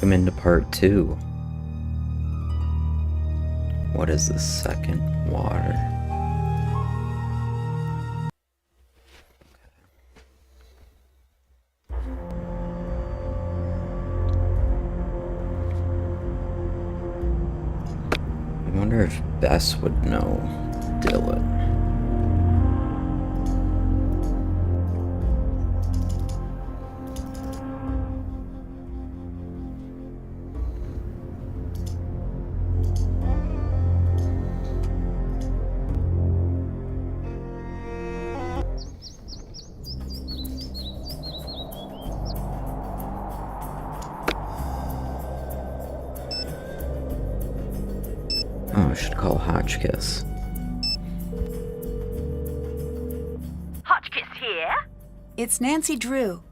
Welcome into part 2. What is the second water? I wonder if Bess would know Dylan. Oh, I should call Hotchkiss. Hotchkiss here? It's Nancy Drew.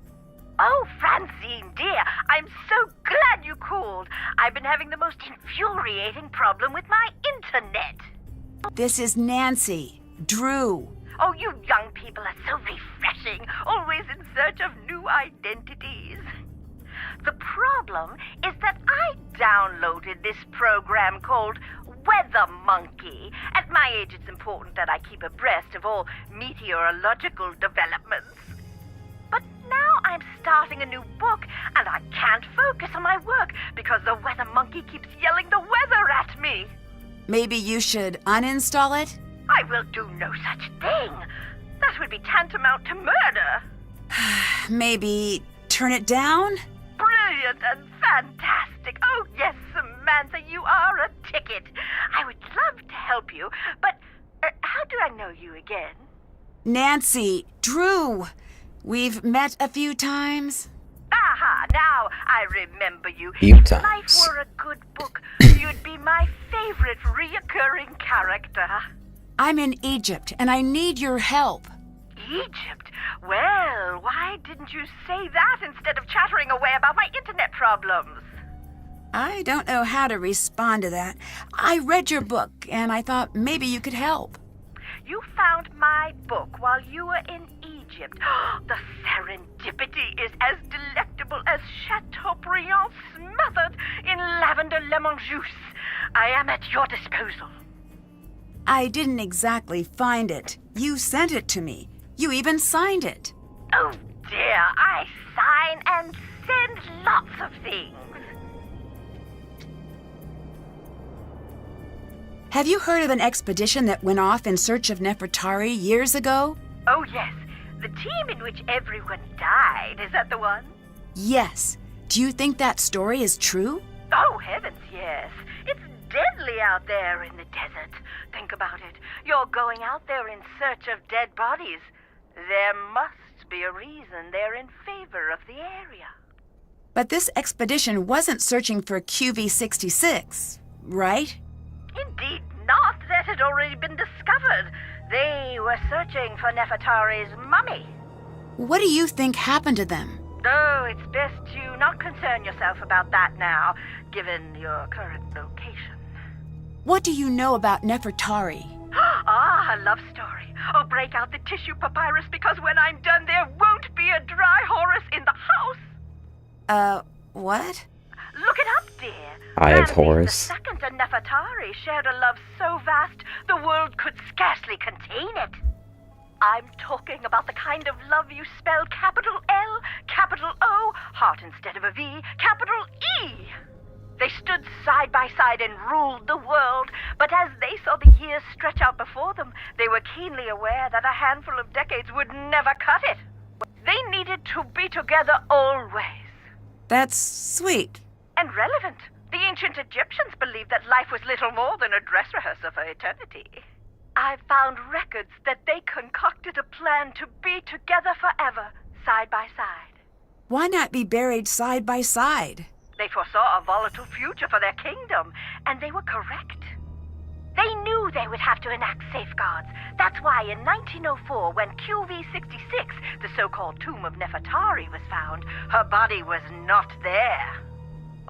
Oh, Francine, dear, I'm so glad you called. I've been having the most infuriating problem with my internet. This is Nancy Drew. Oh, you young people are so refreshing, always in search of new identities. The problem is that I downloaded this program called Weather Monkey. At my age, it's important that I keep abreast of all meteorological developments. But now I'm starting a new book, and I can't focus on my work because the Weather Monkey keeps yelling the weather at me. Maybe you should uninstall it? I will do no such thing. That would be tantamount to murder. Maybe turn it down? Brilliant and fantastic. Oh, yes, Samantha, you are a ticket. I would love to help you, but how do I know you again? Nancy Drew. We've met a few times. Aha, now I remember you. Few If times. life were a good book, you'd be my favorite reoccurring character. I'm in Egypt, and I need your help. Egypt? Well, why didn't you say that instead of chattering away about my internet problems? I don't know how to respond to that. I read your book, and I thought maybe you could help. You found my book while you were in Egypt. The serendipity is as delectable as Chateaubriand smothered in lavender lemon juice. I am at your disposal. I didn't exactly find it. You sent it to me. You even signed it. Oh dear, I sign and send lots of things. Have you heard of an expedition that went off in search of Nefertari years ago? Oh yes, the team in which everyone died, is that the one? Yes. Do you think that story is true? Oh heavens, yes. It's deadly out there in the desert. Think about it. You're going out there in search of dead bodies. There must be a reason they're in favor of the area. But this expedition wasn't searching for QV66, right? Indeed not. That had already been discovered. They were searching for Nefertari's mummy. What do you think happened to them? Oh, it's best you not concern yourself about that now, given your current location. What do you know about Nefertari? Ah, a love story. Oh, break out the tissue papyrus, because when I'm done, there won't be a dry Horus in the house. What? Look it up, dear. Eye of Ramses Horus. II and Nefertari shared a love so vast, the world could scarcely contain it. I'm talking about the kind of love you spell capital L, capital O, heart instead of a V, capital E. They stood side by side and ruled the world, but as they saw the years stretch out before them, they were keenly aware that a handful of decades would never cut it. They needed to be together always. That's sweet. And relevant. The ancient Egyptians believed that life was little more than a dress rehearsal for eternity. I've found records that they concocted a plan to be together forever, side by side. Why not be buried side by side? They foresaw a volatile future for their kingdom, and they were correct. They knew they would have to enact safeguards. That's why in 1904, when QV66, the so-called tomb of Nefertari, was found, her body was not there.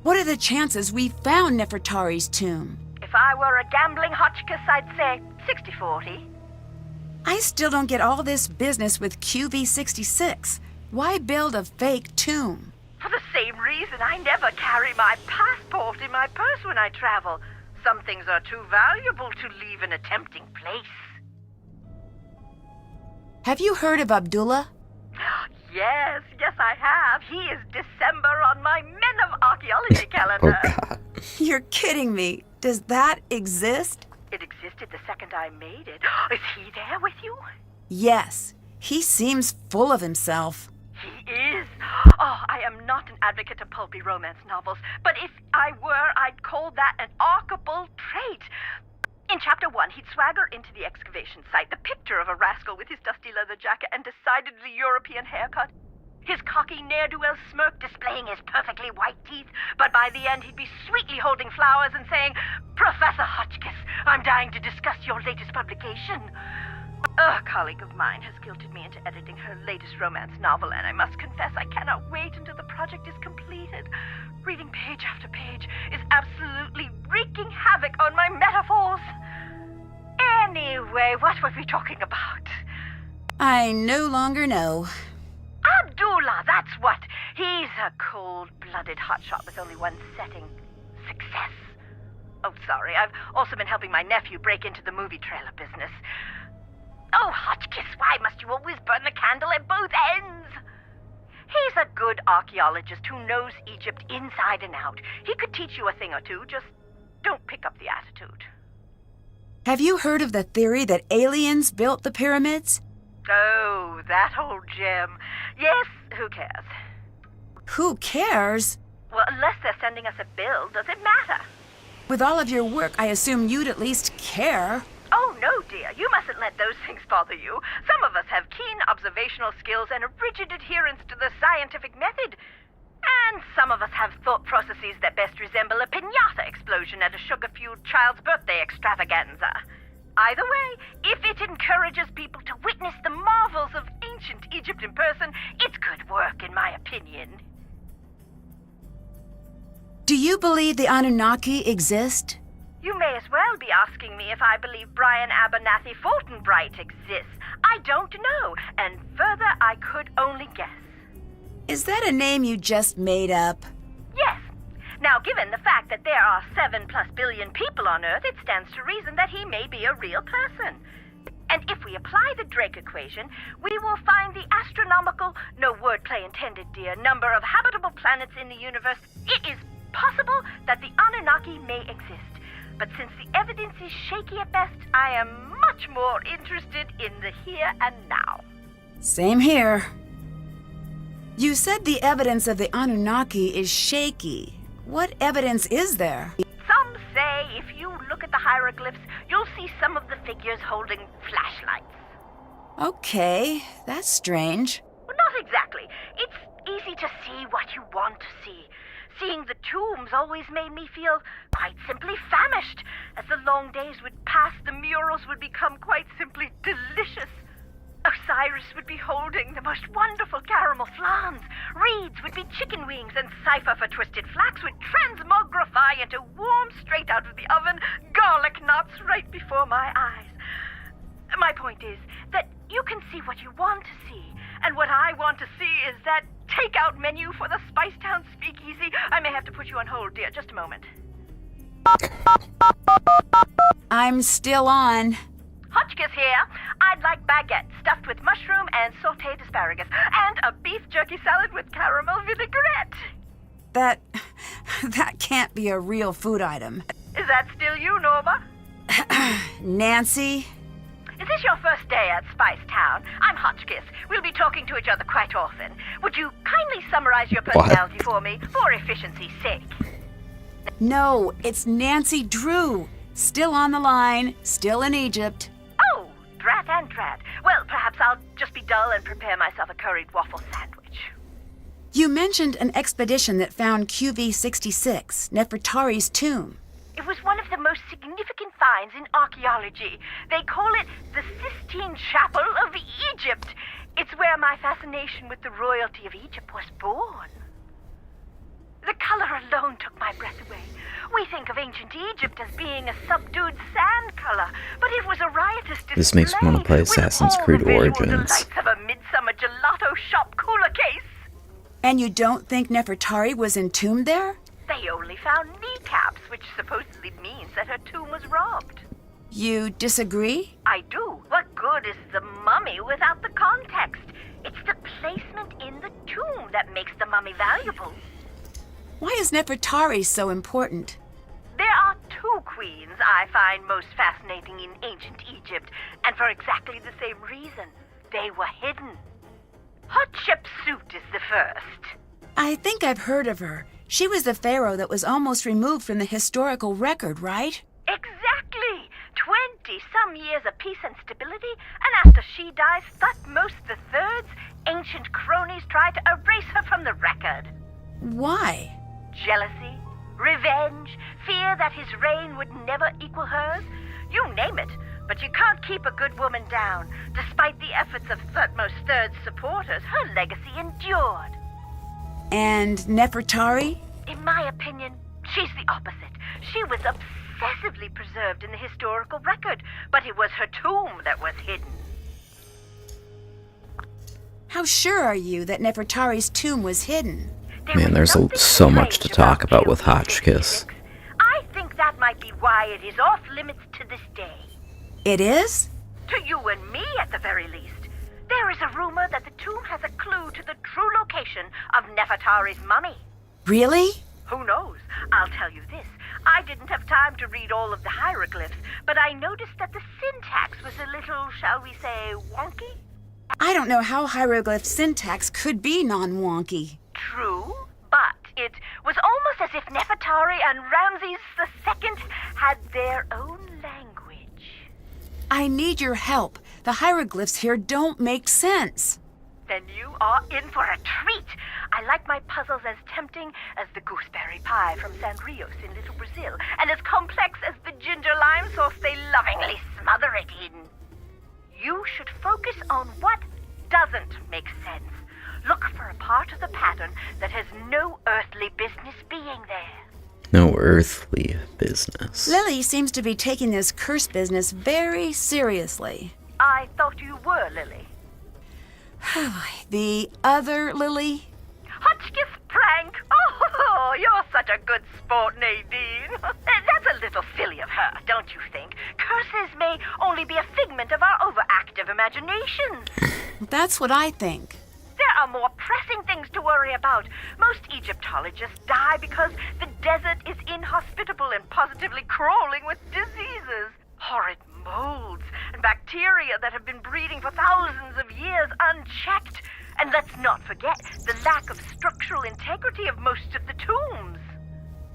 What are the chances we found Nefertari's tomb? If I were a gambling Hotchkiss, I'd say 60-40. I still don't get all this business with QV66. Why build a fake tomb? For the same reason reason, I never carry my passport in my purse when I travel. Some things are too valuable to leave in a tempting place. Have you heard of Abdullah? Yes, I have. He is December on my Men of Archaeology calendar. Oh God. You're kidding me. Does that exist? It existed the second I made it. Is he there with you? Yes. He seems full of himself. He is. Oh, I am not an advocate of pulpy romance novels, but if I were, I'd call that an archable trait. In Chapter 1, he'd swagger into the excavation site, the picture of a rascal with his dusty leather jacket and decidedly European haircut. His cocky ne'er-do-well smirk displaying his perfectly white teeth, but by the end he'd be sweetly holding flowers and saying, "Professor Hotchkiss, I'm dying to discuss your latest publication." A colleague of mine has guilted me into editing her latest romance novel, and I must confess I cannot wait until the project is completed. Reading page after page is absolutely wreaking havoc on my metaphors. Anyway, what were we talking about? I no longer know. Abdullah, that's what. He's a cold-blooded hotshot with only one setting: success. Oh, sorry, I've also been helping my nephew break into the movie trailer business. Oh, Hotchkiss, why must you always burn the candle at both ends? He's a good archaeologist who knows Egypt inside and out. He could teach you a thing or two, just don't pick up the attitude. Have you heard of the theory that aliens built the pyramids? Oh, that old gem. Yes, who cares? Who cares? Well, unless they're sending us a bill, does it matter? With all of your work, I assume you'd at least care. Oh, no, dear. You mustn't let those things bother you. Some of us have keen observational skills and a rigid adherence to the scientific method. And some of us have thought processes that best resemble a piñata explosion at a sugar-fueled child's birthday extravaganza. Either way, if it encourages people to witness the marvels of ancient Egypt in person, it's good work, in my opinion. Do you believe the Anunnaki exist? You may as well be asking me if I believe Brian Abernathy Fortinbright exists. I don't know, and further, I could only guess. Is that a name you just made up? Yes. Now, given the fact that there are 7+ billion people on Earth, it stands to reason that he may be a real person. And if we apply the Drake equation, we will find the astronomical, no wordplay intended, dear, number of habitable planets in the universe. It is possible that the Anunnaki may exist. But since the evidence is shaky at best, I am much more interested in the here and now. Same here. You said the evidence of the Anunnaki is shaky. What evidence is there? Some say if you look at the hieroglyphs, you'll see some of the figures holding flashlights. Okay, that's strange. Well, not exactly. It's easy to see what you want to see. Seeing the tombs always made me feel quite simply famished. As the long days would pass, the murals would become quite simply delicious. Osiris would be holding the most wonderful caramel flans. Reeds would be chicken wings, and Cypher for twisted flax would transmogrify into warm, straight out of the oven, garlic knots right before my eyes. My point is that you can see what you want to see, and what I want to see is that takeout menu for the Spicetown Speakeasy. I may have to put you on hold, dear. Just a moment. I'm still on. Hotchkiss here. I'd like baguette stuffed with mushroom and sautéed asparagus, and a beef jerky salad with caramel vinaigrette. That can't be a real food item. Is that still you, Norma? Nancy? Is this your first day at Spicetown? I'm Hotchkiss. We'll be talking to each other quite often. Would you kindly summarize your personality for me, for efficiency's sake? No, it's Nancy Drew. Still on the line, still in Egypt. Oh, drat and drat. Well, perhaps I'll just be dull and prepare myself a curried waffle sandwich. You mentioned an expedition that found QV-66, Nefertari's tomb. It was one of the most significant finds in archaeology. They call it the Sistine Chapel of Egypt. It's where my fascination with the royalty of Egypt was born. The color alone took my breath away. We think of ancient Egypt as being a subdued sand color, but it was a riotous display. This makes me want to play Assassin's Creed with all the visual Origins. delights of a midsummer gelato shop cooler case. And you don't think Nefertari was entombed there? They only found kneecaps, which supposedly means that her tomb was robbed. You disagree? I do. What good is the mummy without the context? It's the placement in the tomb that makes the mummy valuable. Why is Nefertari so important? There are two queens I find most fascinating in ancient Egypt, and for exactly the same reason. They were hidden. Hatshepsut is the first. I think I've heard of her. She was the pharaoh that was almost removed from the historical record, right? Exactly. 20-some years of peace and stability, and after she dies, Thutmose III's ancient cronies try to erase her from the record. Why? Jealousy, revenge, fear that his reign would never equal hers. You name it, but you can't keep a good woman down. Despite the efforts of Thutmose III's supporters, her legacy endured. And Nefertari? In my opinion, she's the opposite. She was obsessively preserved in the historical record, but it was her tomb that was hidden. How sure are you that Nefertari's tomb was hidden? Man, there's so much to talk about with Hotchkiss. I think that might be why it is off limits to this day. It is? To you and me, at the very least. There is a rumor that the tomb has a clue to the true location of Nefertari's mummy. Really? Who knows? I'll tell you this. I didn't have time to read all of the hieroglyphs, but I noticed that the syntax was a little, shall we say, wonky? I don't know how hieroglyph syntax could be non-wonky. True, but it was almost as if Nefertari and Ramses II had their own language. I need your help. The hieroglyphs here don't make sense. Then you are in for a treat. I like my puzzles as tempting as the gooseberry pie from San Rios in Little Brazil, and as complex as the ginger lime sauce they lovingly smother it in. You should focus on what doesn't make sense. Look for a part of the pattern that has no earthly business being there. No earthly business. Lily seems to be taking this curse business very seriously. I thought you were, Lily. The other Lily? Hotchkiss prank! Oh, you're such a good sport, Nadine. That's a little silly of her, don't you think? Curses may only be a figment of our overactive imaginations. That's what I think. There are more pressing things to worry about. Most Egyptologists die because the desert is inhospitable and positively crawling with diseases. Horrid molds and bacteria that have been breeding for thousands of years unchecked. And let's not forget the lack of structural integrity of most of the tombs.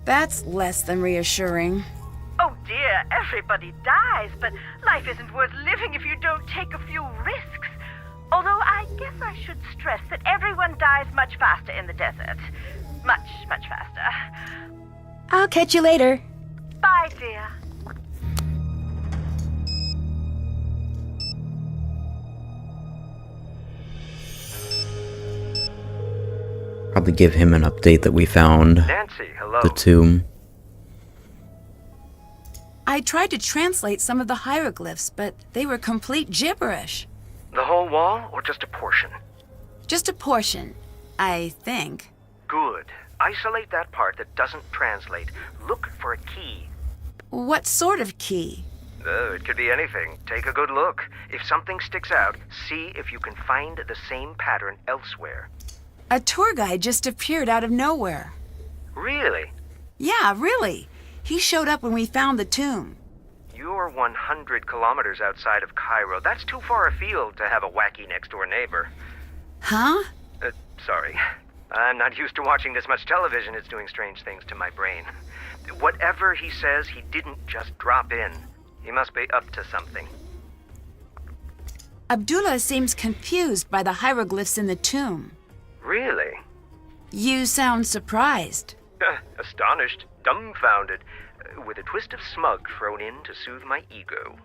That's less than reassuring. Oh dear, everybody dies, but life isn't worth living if you don't take a few risks. Although I guess I should stress that everyone dies much faster in the desert. Much, much faster. I'll catch you later. Bye, dear. Probably give him an update that we found Nancy, hello. the tomb. I tried to translate some of the hieroglyphs, but they were complete gibberish. The whole wall or just a portion? Just a portion, I think. Good. Isolate that part that doesn't translate. Look for a key. What sort of key? It could be anything. Take a good look. If something sticks out, see if you can find the same pattern elsewhere. A tour guide just appeared out of nowhere. Really? Yeah, really. He showed up when we found the tomb. You're 100 kilometers outside of Cairo. That's too far afield to have a wacky next-door neighbor. Huh? Sorry. I'm not used to watching this much television. It's doing strange things to my brain. Whatever he says, he didn't just drop in. He must be up to something. Abdullah seems confused by the hieroglyphs in the tomb. Really? You sound surprised. Astonished, dumbfounded, with a twist of smug thrown in to soothe my ego.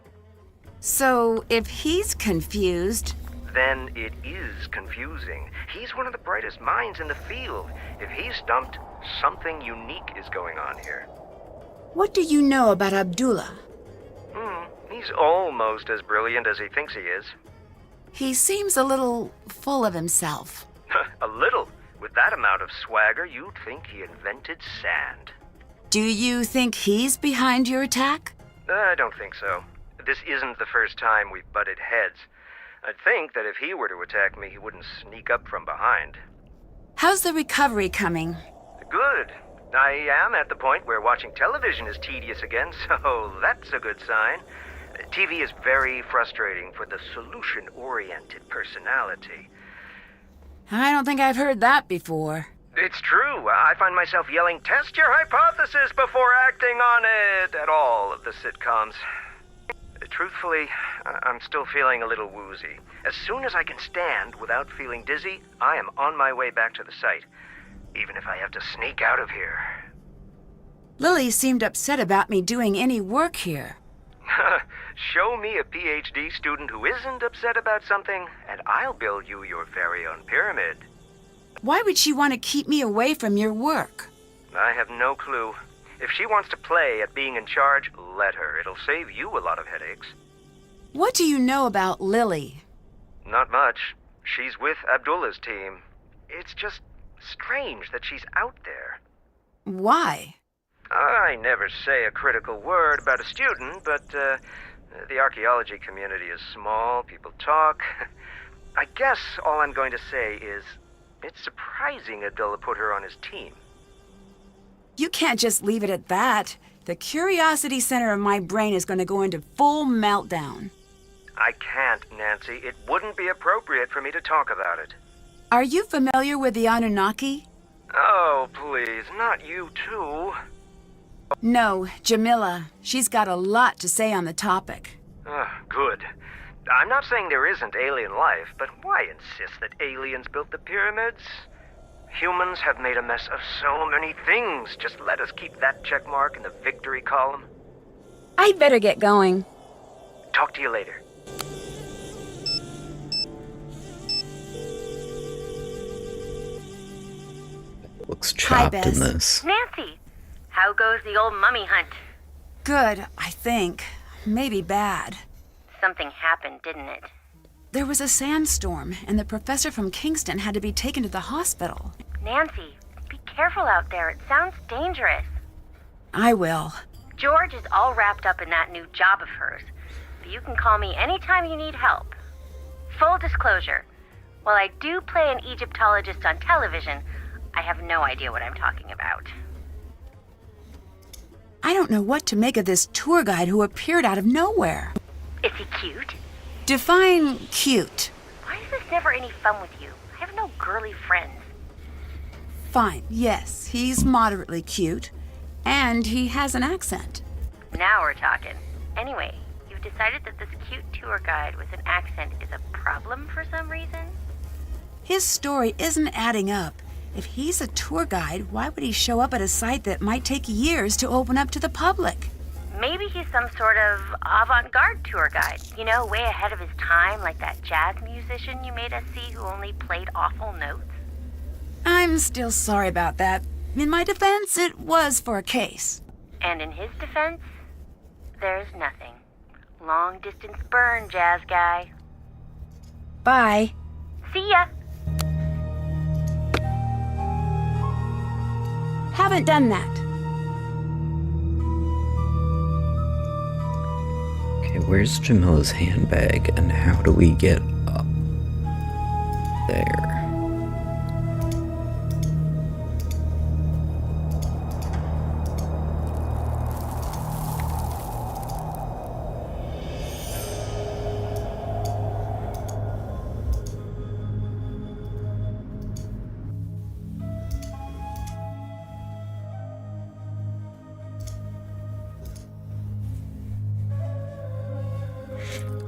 So, if he's confused... Then it is confusing. He's one of the brightest minds in the field. If he's stumped, something unique is going on here. What do you know about Abdullah? He's almost as brilliant as he thinks he is. He seems a little full of himself. A little? With that amount of swagger, you'd think he invented sand. Do you think he's behind your attack? I don't think so. This isn't the first time we've butted heads. I'd think that if he were to attack me, he wouldn't sneak up from behind. How's the recovery coming? Good. I am at the point where watching television is tedious again, so that's a good sign. TV is very frustrating for the solution-oriented personality. I don't think I've heard that before. It's true. I find myself yelling, "Test your hypothesis before acting on it," at all of the sitcoms. Truthfully, I'm still feeling a little woozy. As soon as I can stand without feeling dizzy, I am on my way back to the site, even if I have to sneak out of here. Lily seemed upset about me doing any work here. Show me a PhD student who isn't upset about something, and I'll build you your very own pyramid. Why would she want to keep me away from your work? I have no clue. If she wants to play at being in charge, let her. It'll save you a lot of headaches. What do you know about Lily? Not much. She's with Abdullah's team. It's just strange that she's out there. Why? I never say a critical word about a student, but the archaeology community is small. People talk. I guess all I'm going to say is it's surprising Abdullah put her on his team. You can't just leave it at that. The curiosity center of my brain is going to go into full meltdown. I can't, Nancy. It wouldn't be appropriate for me to talk about it. Are you familiar with the Anunnaki? Oh, please, not you too. No, Jamila. She's got a lot to say on the topic. Good. I'm not saying there isn't alien life, but why insist that aliens built the pyramids? Humans have made a mess of so many things. Just let us keep that check mark in the victory column. I'd better get going. Talk to you later. Looks Hi, chopped in Bess. this. Nancy, how goes the old mummy hunt? Good, I think. Maybe bad. Something happened, didn't it? There was a sandstorm, and the professor from Kingston had to be taken to the hospital. Nancy, be careful out there. It sounds dangerous. I will. George is all wrapped up in that new job of hers, but you can call me anytime you need help. Full disclosure, while I do play an Egyptologist on television, I have no idea what I'm talking about. I don't know what to make of this tour guide who appeared out of nowhere. Is he cute? Define cute. Why is this never any fun with you? I have no girly friends. Fine, yes, he's moderately cute. And he has an accent. Now we're talking. Anyway, you've decided that this cute tour guide with an accent is a problem for some reason? His story isn't adding up. If he's a tour guide, why would he show up at a site that might take years to open up to the public? Maybe he's some sort of avant-garde tour guide. You know, way ahead of his time, like that jazz musician you made us see who only played awful notes. I'm still sorry about that. In my defense, it was for a case. And in his defense, there's nothing. Long distance burn, jazz guy. Bye. See ya! Haven't done that. Okay, where's Jamila's handbag and how do we get up there?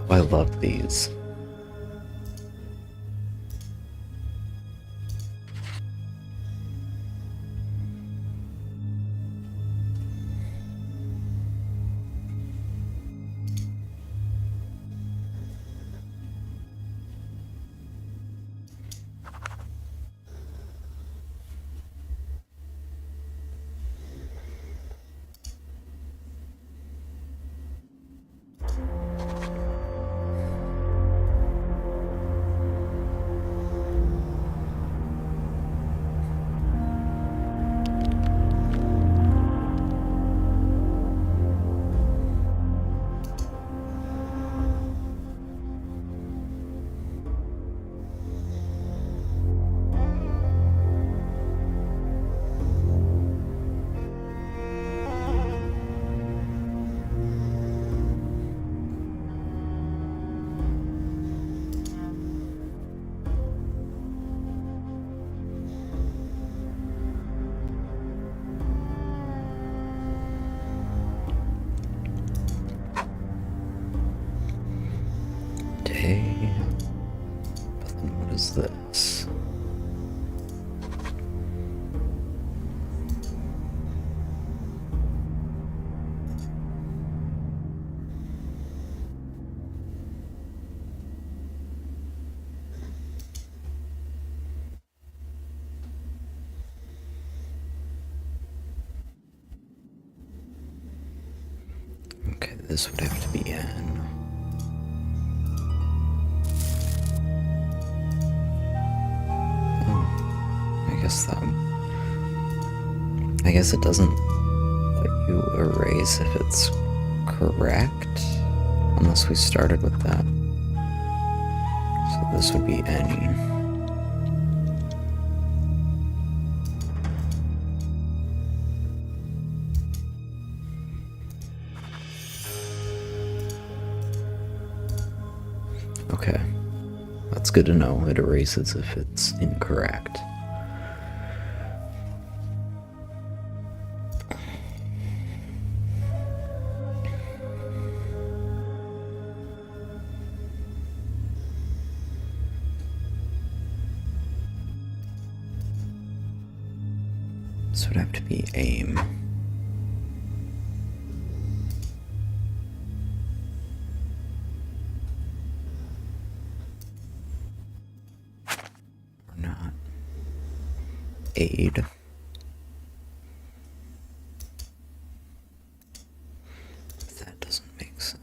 Oh, I love these. Okay. But then what is this? Okay, this would have to be N. Oh, I guess it doesn't let you erase if it's correct, unless we started with that. So this would be any. Okay, that's good to know. It erases if it's incorrect. This would have to be aim. Or not. Aid. That doesn't make sense.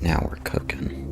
Now we're cooking.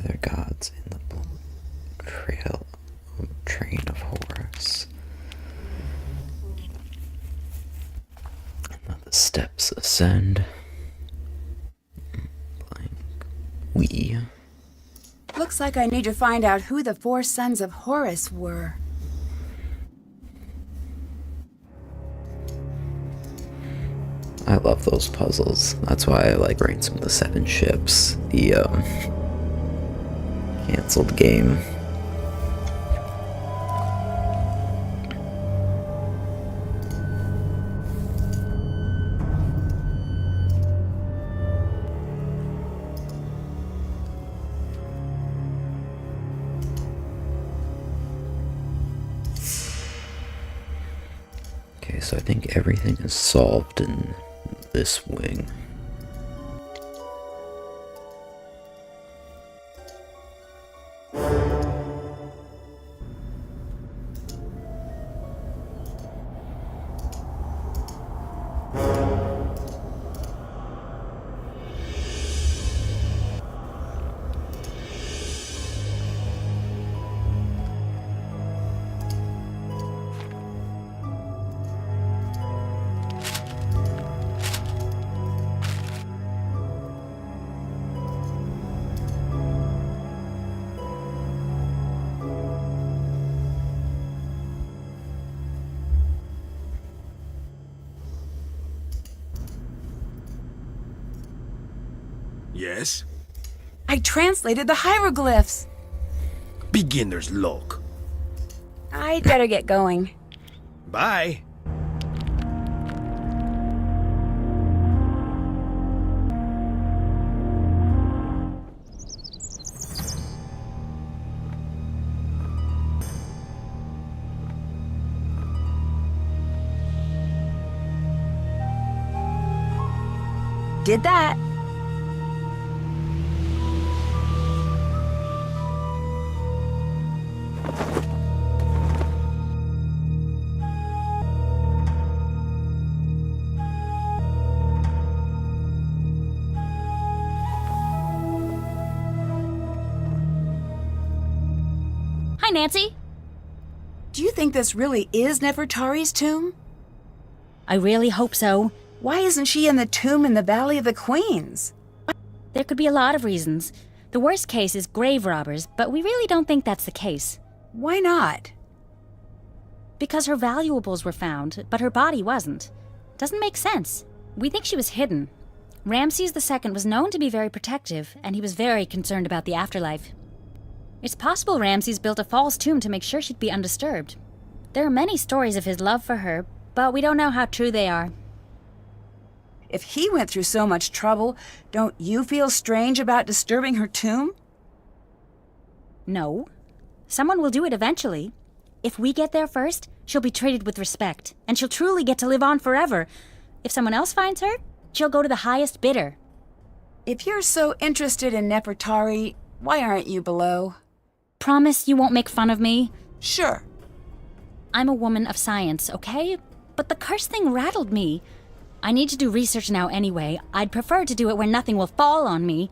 their gods in the train of Horus. And now the steps ascend. We. Looks like I need to find out who the 4 sons of Horus were. I love those puzzles. That's why I like Ransom of the 7 Ships, the canceled game. Okay, so I think everything is solved in this wing. Yes? I translated the hieroglyphs. Beginner's luck. I'd better get going. Bye. Did that. Hi, Nancy. Do you think this really is Nefertari's tomb? I really hope so. Why isn't she in the tomb in the Valley of the Queens? There could be a lot of reasons. The worst case is grave robbers, but we really don't think that's the case. Why not? Because her valuables were found, but her body wasn't. Doesn't make sense. We think she was hidden. Ramses II was known to be very protective, and he was very concerned about the afterlife. It's possible Ramses built a false tomb to make sure she'd be undisturbed. There are many stories of his love for her, but we don't know how true they are. If he went through so much trouble, don't you feel strange about disturbing her tomb? No. Someone will do it eventually. If we get there first, she'll be treated with respect, and she'll truly get to live on forever. If someone else finds her, she'll go to the highest bidder. If you're so interested in Nefertari, why aren't you below? Promise you won't make fun of me? Sure. I'm a woman of science, okay? But the curse thing rattled me. I need to do research now anyway. I'd prefer to do it where nothing will fall on me.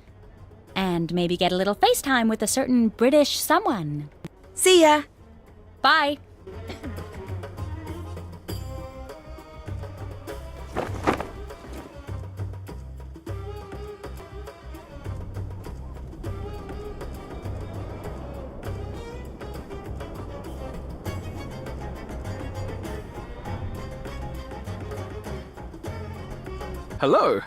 And maybe get a little FaceTime with a certain British someone. See ya. Bye. Hello.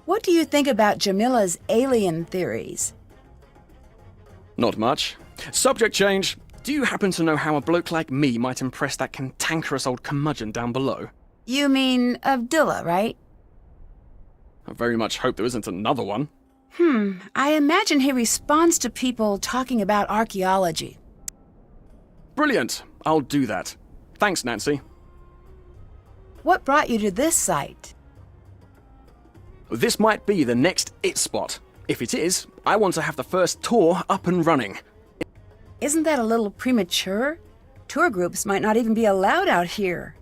What do you think about Jamila's alien theories? Not much. Subject change. Do you happen to know how a bloke like me might impress that cantankerous old curmudgeon down below? You mean Abdullah, right? I very much hope there isn't another one. I imagine he responds to people talking about archaeology. Brilliant. I'll do that. Thanks, Nancy. What brought you to this site? This might be the next it spot. If it is, I want to have the first tour up and running. Isn't that a little premature? Tour groups might not even be allowed out here.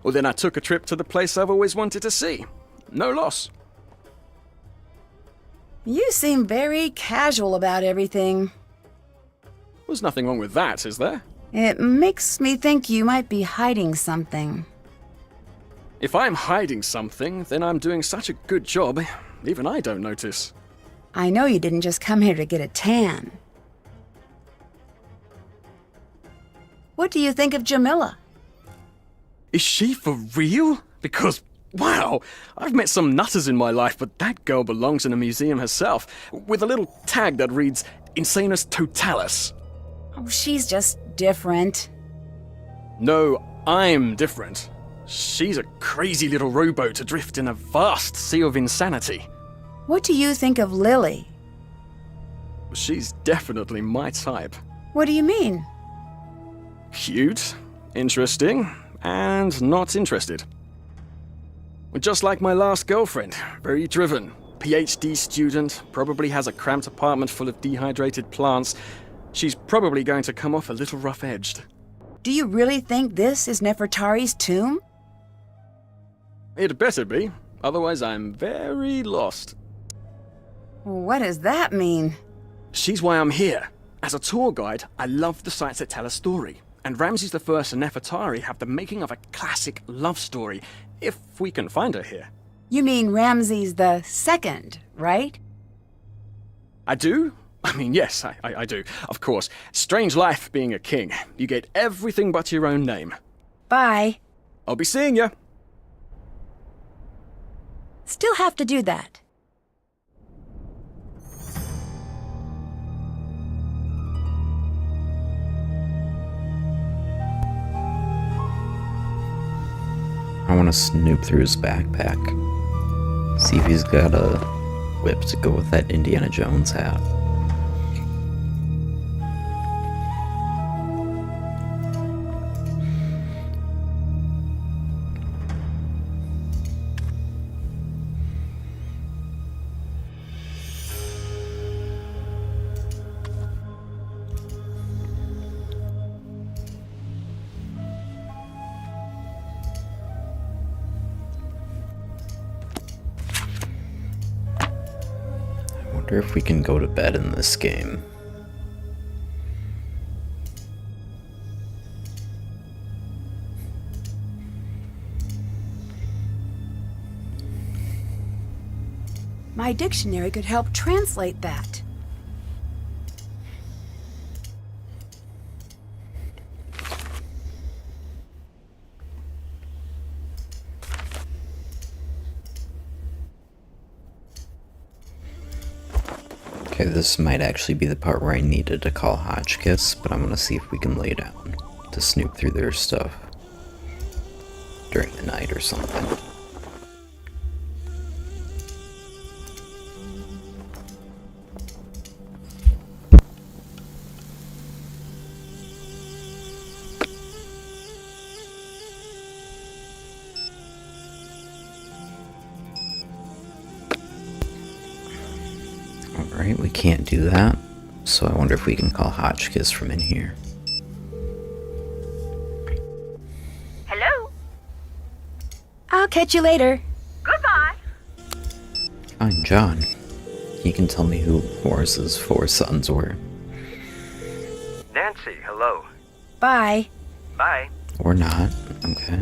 Well, then I took a trip to the place I've always wanted to see. No loss. You seem very casual about everything. There's nothing wrong with that, is there? It makes me think you might be hiding something. If I'm hiding something, then I'm doing such a good job, even I don't notice. I know you didn't just come here to get a tan. What do you think of Jamila? Is she for real? Because, wow, I've met some nutters in my life, but that girl belongs in a museum herself, with a little tag that reads Insanus Totalis. Oh, she's just different. No, I'm different. She's a crazy little rowboat adrift in a vast sea of insanity. What do you think of Lily? She's definitely my type. What do you mean? Cute, interesting, and not interested. Just like my last girlfriend, very driven, PhD student, probably has a cramped apartment full of dehydrated plants. She's probably going to come off a little rough-edged. Do you really think this is Nefertari's tomb? It better be, otherwise I'm very lost. What does that mean? She's why I'm here. As a tour guide, I love the sites that tell a story. And Ramses I and Nefertari have the making of a classic love story, if we can find her here. You mean Ramses the Second, right? I do? I mean, yes, I do. Of course. Strange life being a king. You get everything but your own name. Bye. I'll be seeing you. Still have to do that. I want to snoop through his backpack. See if he's got a whip to go with that Indiana Jones hat. I wonder if we can go to bed in this game. My dictionary could help translate that. Okay, this might actually be the part where I needed to call Hotchkiss, but I'm gonna see if we can lay down to snoop through their stuff during the night or something. Alright, we can't do that, so I wonder if we can call Hotchkiss from in here. Hello? I'll catch you later. Goodbye. Fine, John. He can tell me who Horace's 4 sons were. Nancy, hello. Bye. Bye. Or not, okay.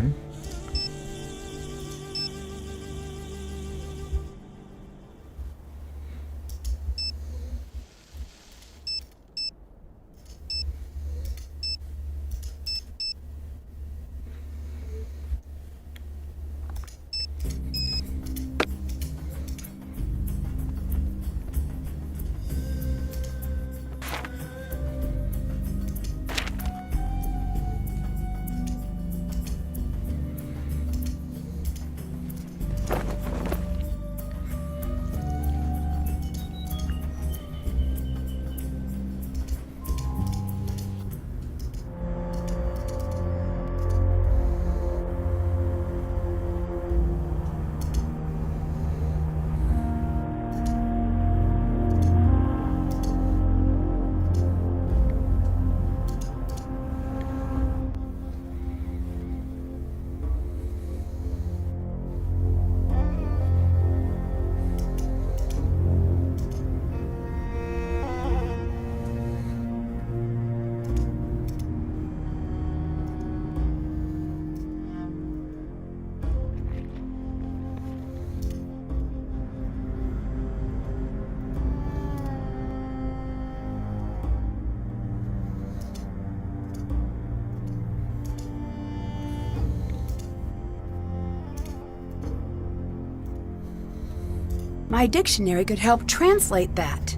My dictionary could help translate that.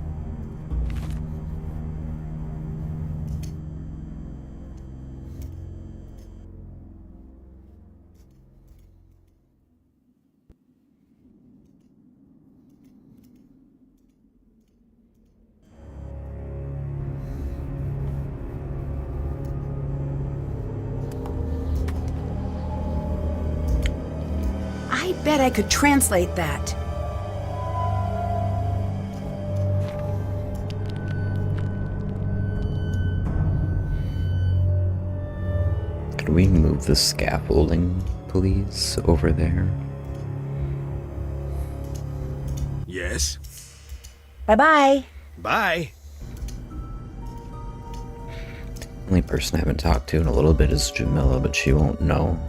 I bet I could translate that. Could we move the scaffolding, please, over there? Yes. Bye-bye. Bye. Only person I haven't talked to in a little bit is Jamila, but she won't know.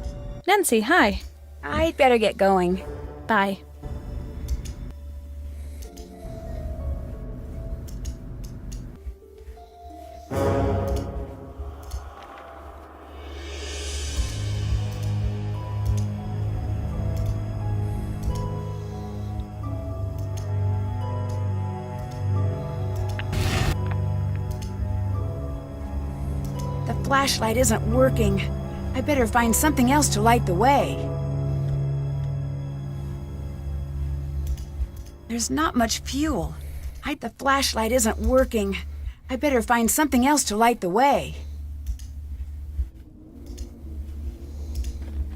Nancy, hi. I'd better get going. Bye. The flashlight isn't working. I better find something else to light the way. There's not much fuel. The flashlight isn't working. I better find something else to light the way.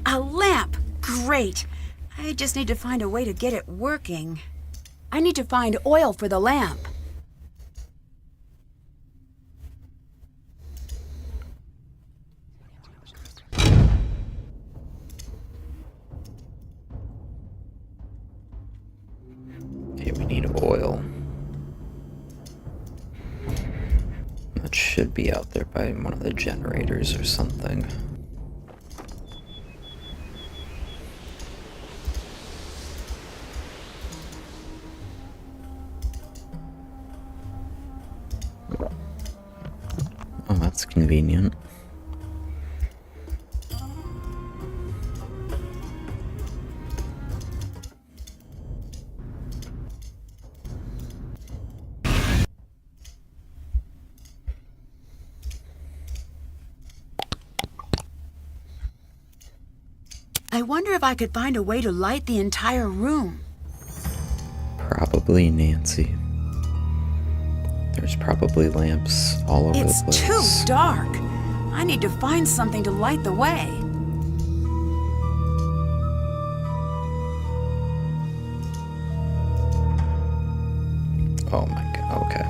A lamp! Great! I just need to find a way to get it working. I need to find oil for the lamp. Okay, we need oil. That should be out there by one of the generators or something. Oh, that's convenient. I wonder if I could find a way to light the entire room. Probably, Nancy. There's probably lamps all over It's the place. too dark. I need to find something to light the way. Oh my god, okay.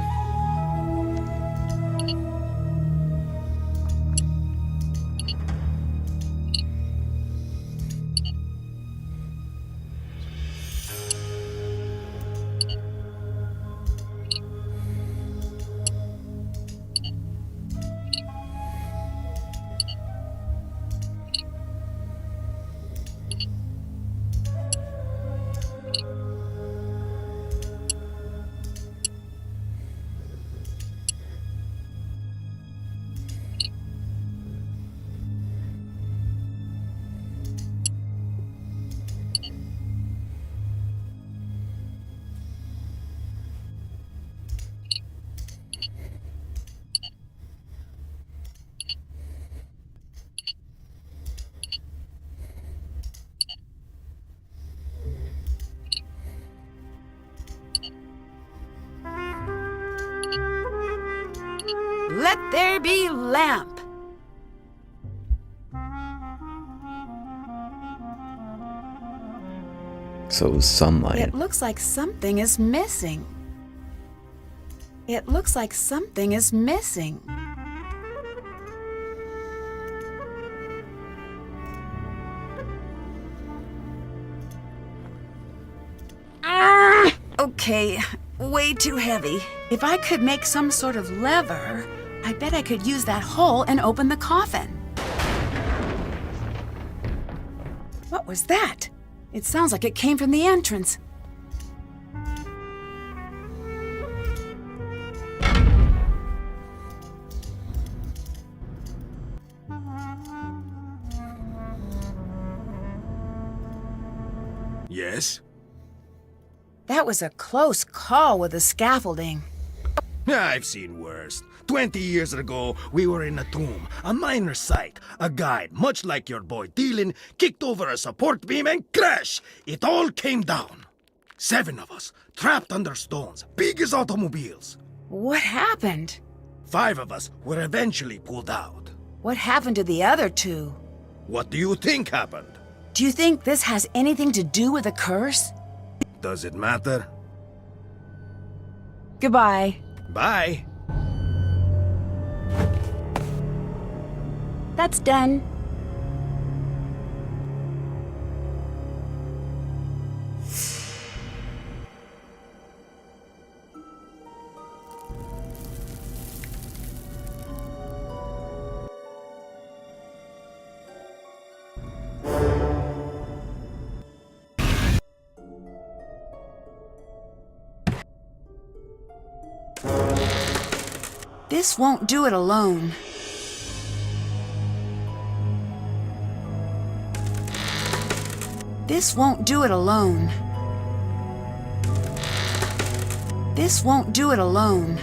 Let there be lamp. So sunlight. It looks like something is missing. It looks like something is missing. Okay, way too heavy. If I could make some sort of lever, I bet I could use that hole and open the coffin. What was that? It sounds like it came from the entrance. Yes. That was a close call with the scaffolding. I've seen worse. 20 years ago, we were in a tomb, a minor site. A guide, much like your boy Dylan, kicked over a support beam and crash! It all came down. 7 of us, trapped under stones, big as automobiles. What happened? 5 of us were eventually pulled out. What happened to the other 2? What do you think happened? Do you think this has anything to do with the curse? Does it matter? Goodbye. Bye. That's done. This won't do it alone. This won't do it alone. This won't do it alone.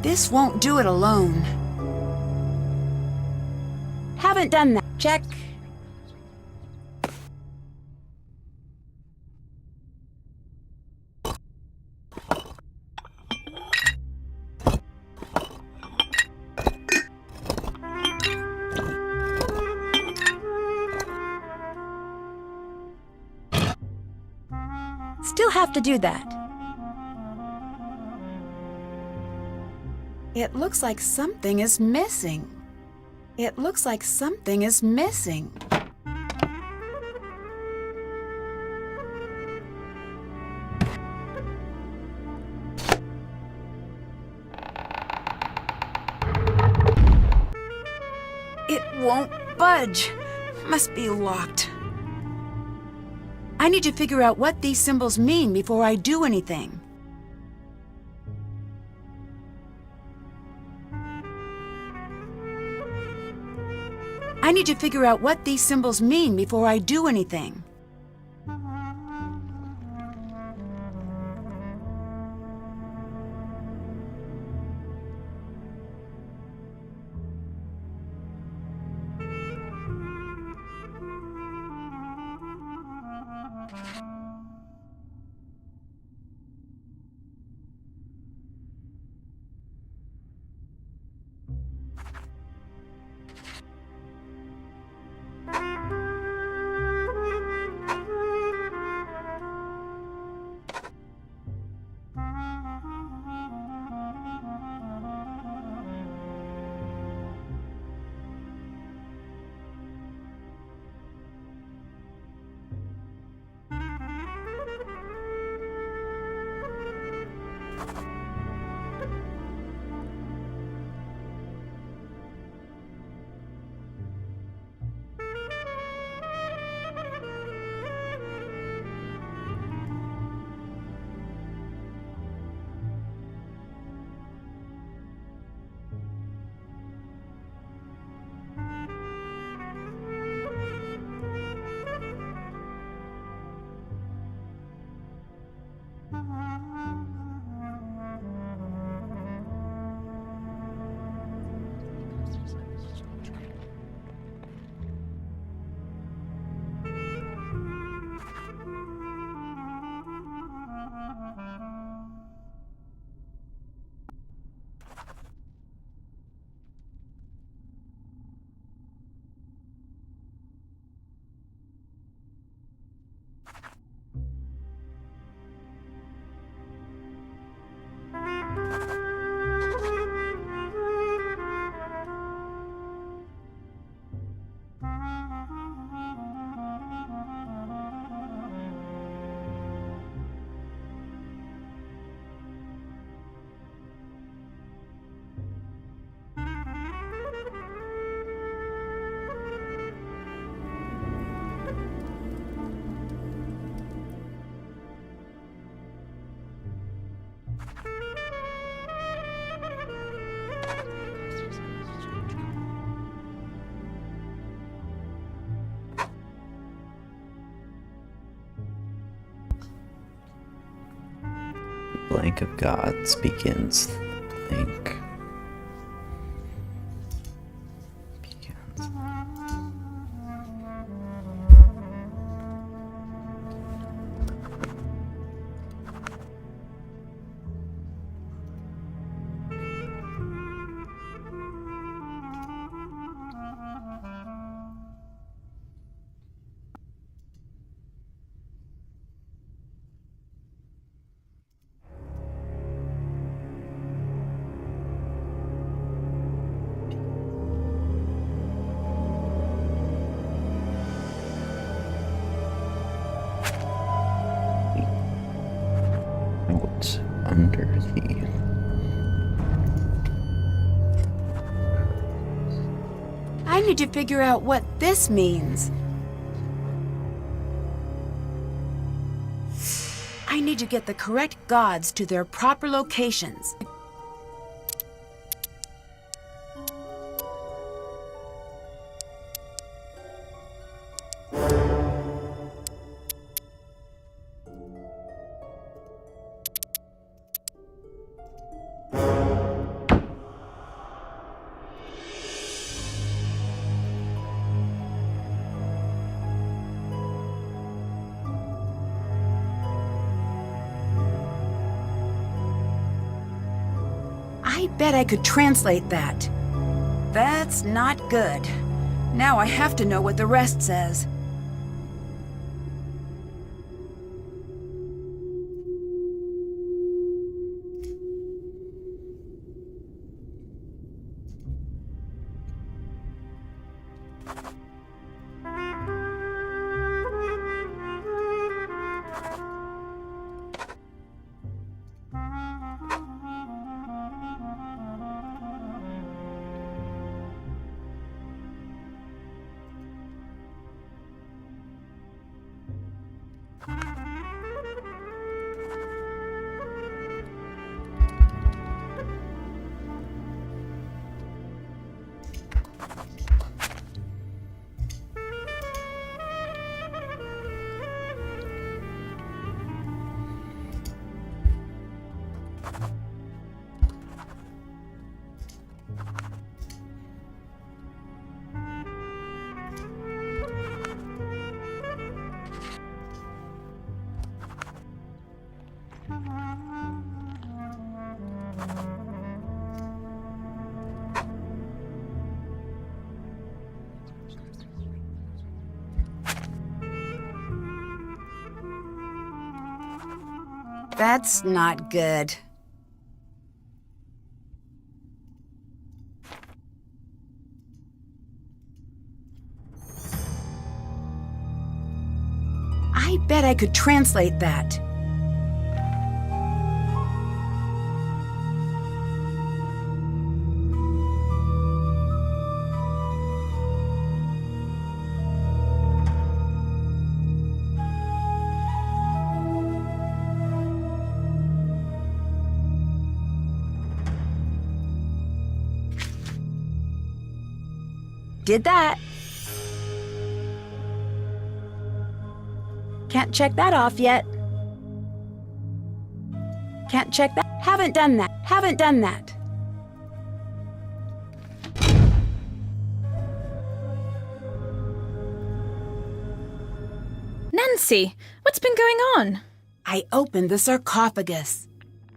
This won't do it alone. Haven't done that. Check. Still have to do that. It looks like something is missing. It looks like something is missing. It won't budge. Must be locked. I need to figure out what these symbols mean before I do anything. I need to figure out what these symbols mean before I do anything. blank of gods begins blank. Begins. What's under the... I need to figure out what this means. I need to get the correct gods to their proper locations. I bet I could translate that. That's not good. Now I have to know what the rest says. That's not good. I bet I could translate that. Did that. Can't check that off yet. Can't check that. Haven't done that. Haven't done that. Nancy, what's been going on? I opened the sarcophagus.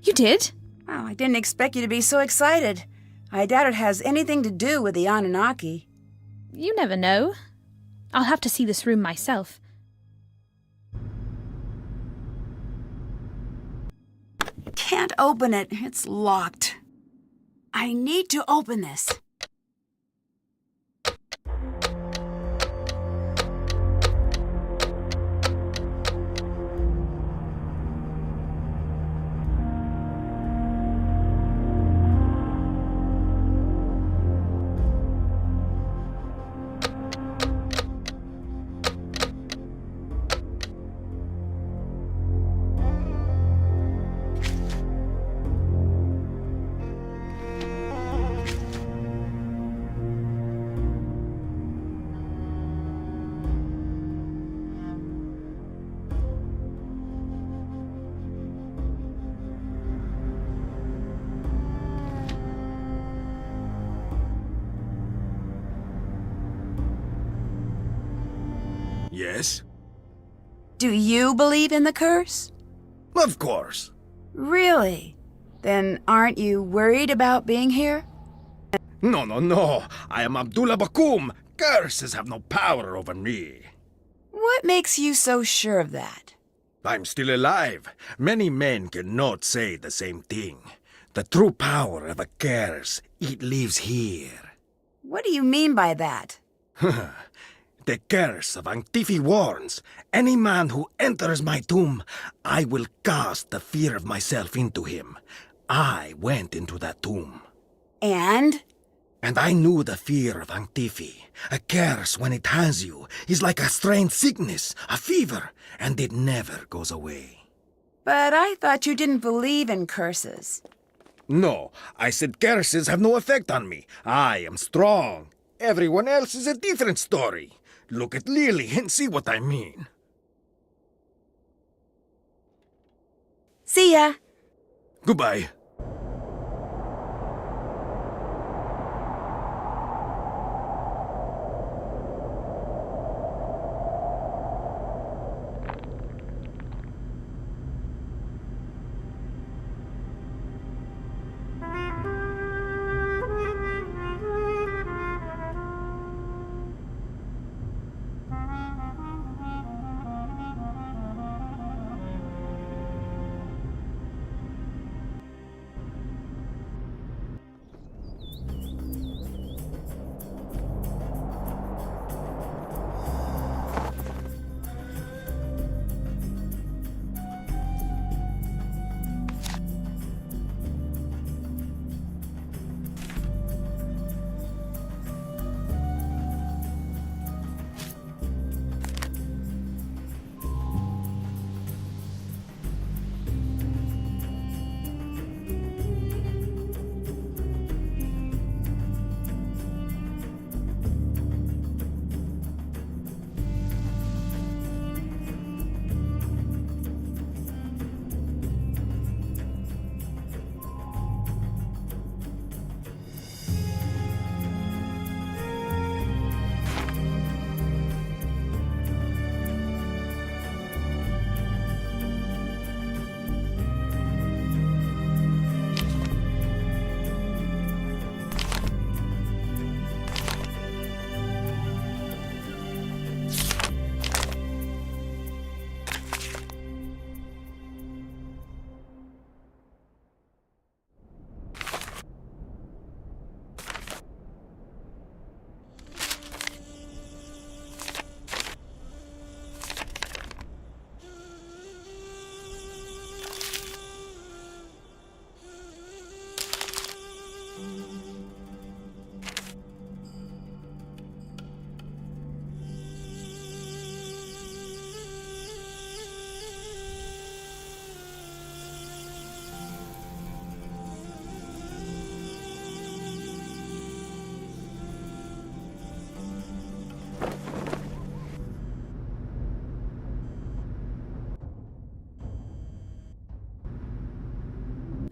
You did? Wow, I didn't expect you to be so excited. I doubt it has anything to do with the Anunnaki. You never know. I'll have to see this room myself. Can't open it. It's locked. I need to open this. Yes? Do you believe in the curse? Of course. Really? Then aren't you worried about being here? No, no, no. I am Abdullah Bakum. Curses have no power over me. What makes you so sure of that? I'm still alive. Many men cannot say the same thing. The true power of a curse, it lives here. What do you mean by that? The curse of Antifi warns, any man who enters my tomb, I will cast the fear of myself into him. I went into that tomb. And? And I knew the fear of Antifi. A curse, when it has you, is like a strange sickness, a fever, and it never goes away. But I thought you didn't believe in curses. No, I said curses have no effect on me. I am strong. Everyone else is a different story. Look at Lily and see what I mean. See ya. Goodbye.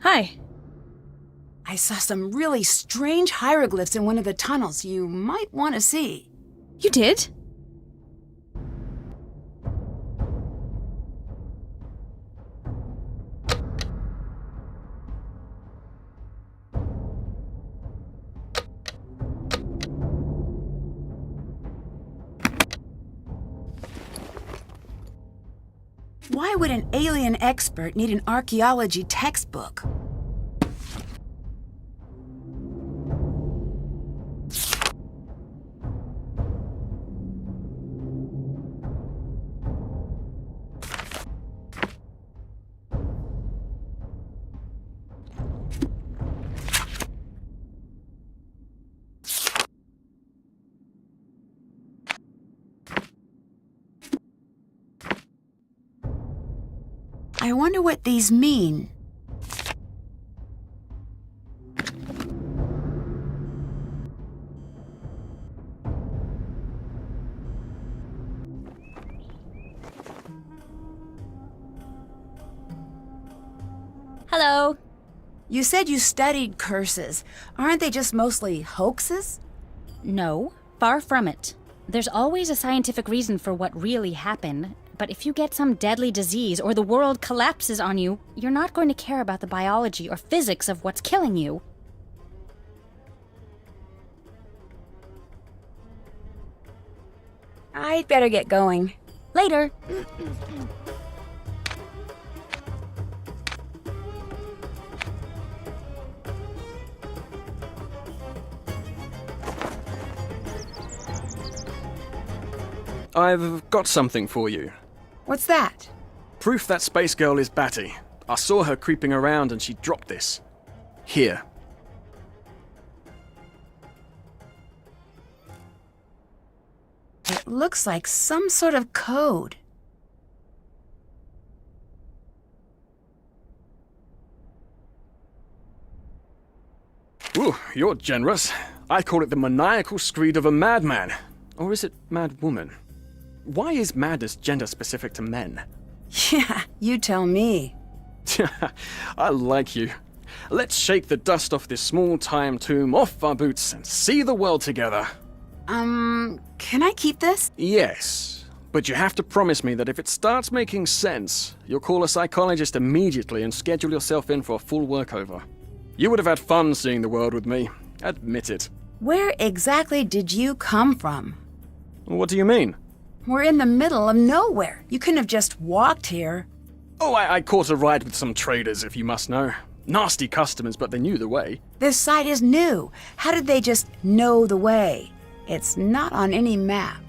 Hi. I saw some really strange hieroglyphs in one of the tunnels you might want to see. You did? Why would an alien expert need an archaeology textbook? I wonder what these mean. Hello. You said you studied curses. Aren't they just mostly hoaxes? No, far from it. There's always a scientific reason for what really happened, but if you get some deadly disease or the world collapses on you, you're not going to care about the biology or physics of what's killing you. I'd better get going. Later. I've got something for you. What's that? Proof that space girl is Batty. I saw her creeping around and she dropped this. Here. It looks like some sort of code. Ooh, you're generous. I call it the maniacal screed of a madman. Or is it madwoman? Why is madness gender specific to men? Yeah, you tell me. I like you. Let's shake the dust off this small-time tomb off our boots and see the world together. Can I keep this? Yes, but you have to promise me that if it starts making sense, you'll call a psychologist immediately and schedule yourself in for a full workover. You would have had fun seeing the world with me. Admit it. Where exactly did you come from? What do you mean? We're in the middle of nowhere. You couldn't have just walked here. Oh, I caught a ride with some traders, if you must know. Nasty customers, but they knew the way. This site is new. How did they just know the way? It's not on any map.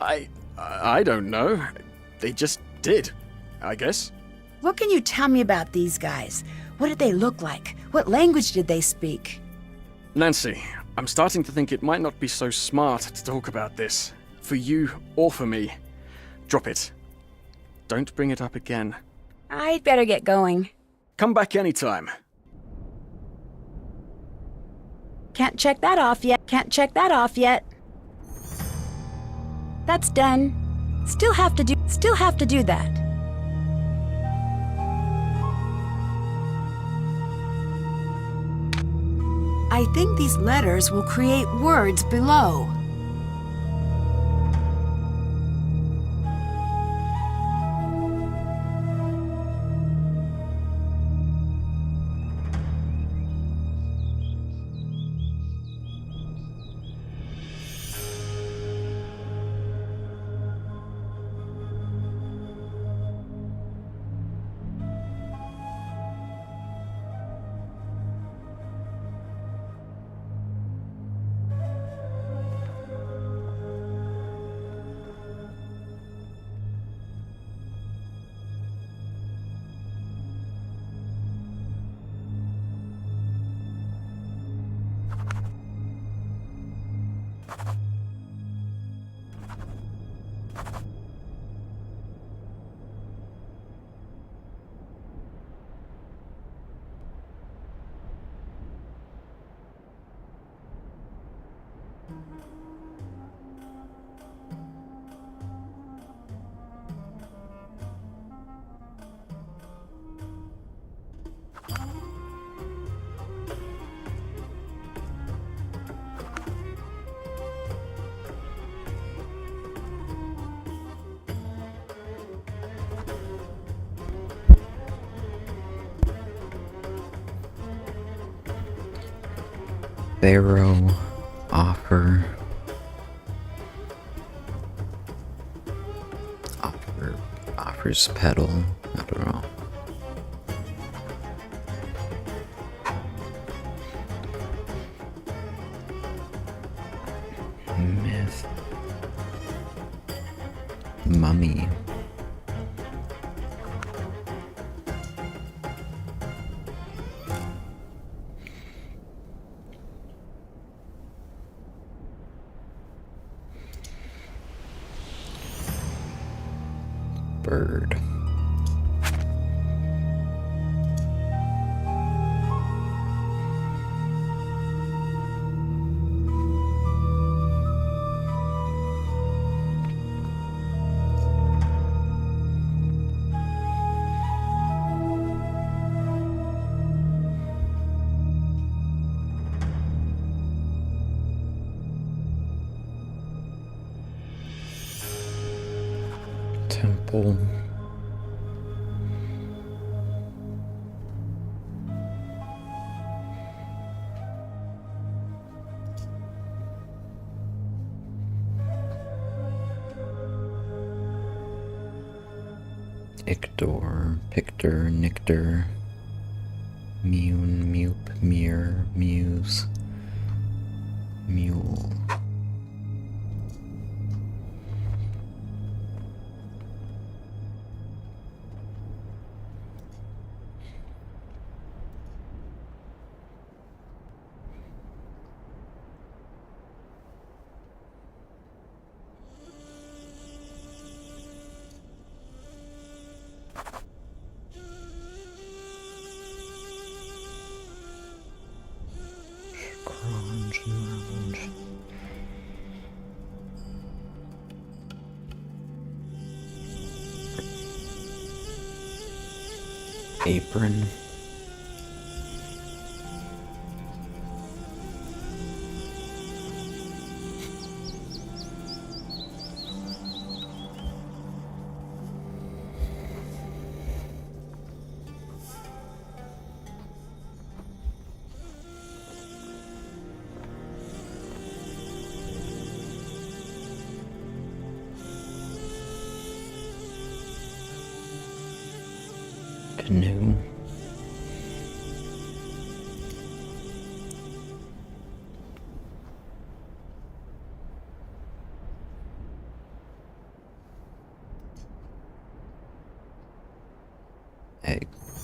I don't know. They just did, I guess. What can you tell me about these guys? What did they look like? What language did they speak? Nancy, I'm starting to think it might not be so smart to talk about this. For you or for me. Drop it. Don't bring it up again. I'd better get going. Come back anytime. Can't check that off yet. Can't check that off yet. That's done. Still have to do that. I think these letters will create words below. Pharaoh, offer, offers petal, I don't know. Myth, mummy. Bird. purple. Ictor, Pictor, Nictor, Mune, Mupe, Mere, Muse, Mule. Crunch and lounge. Apron. Canoe.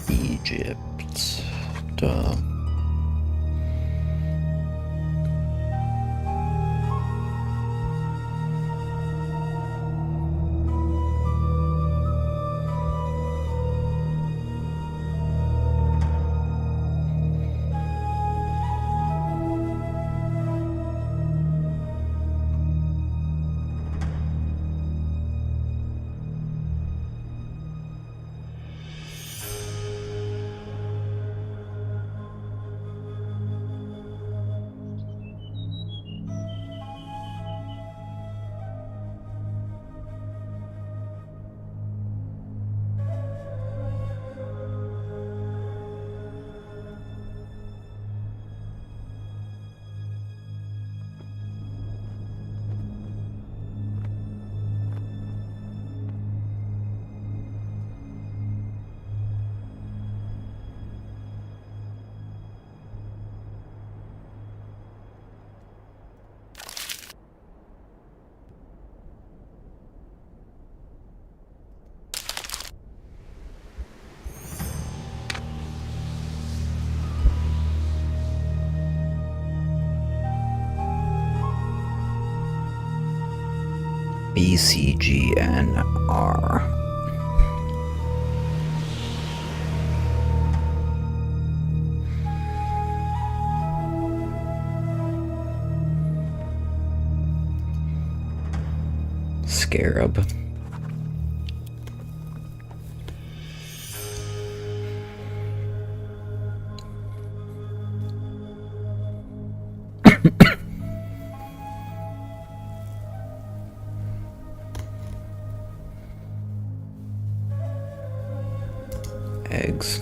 Egypt. Duh. BCGNR. Scarab. Eggs.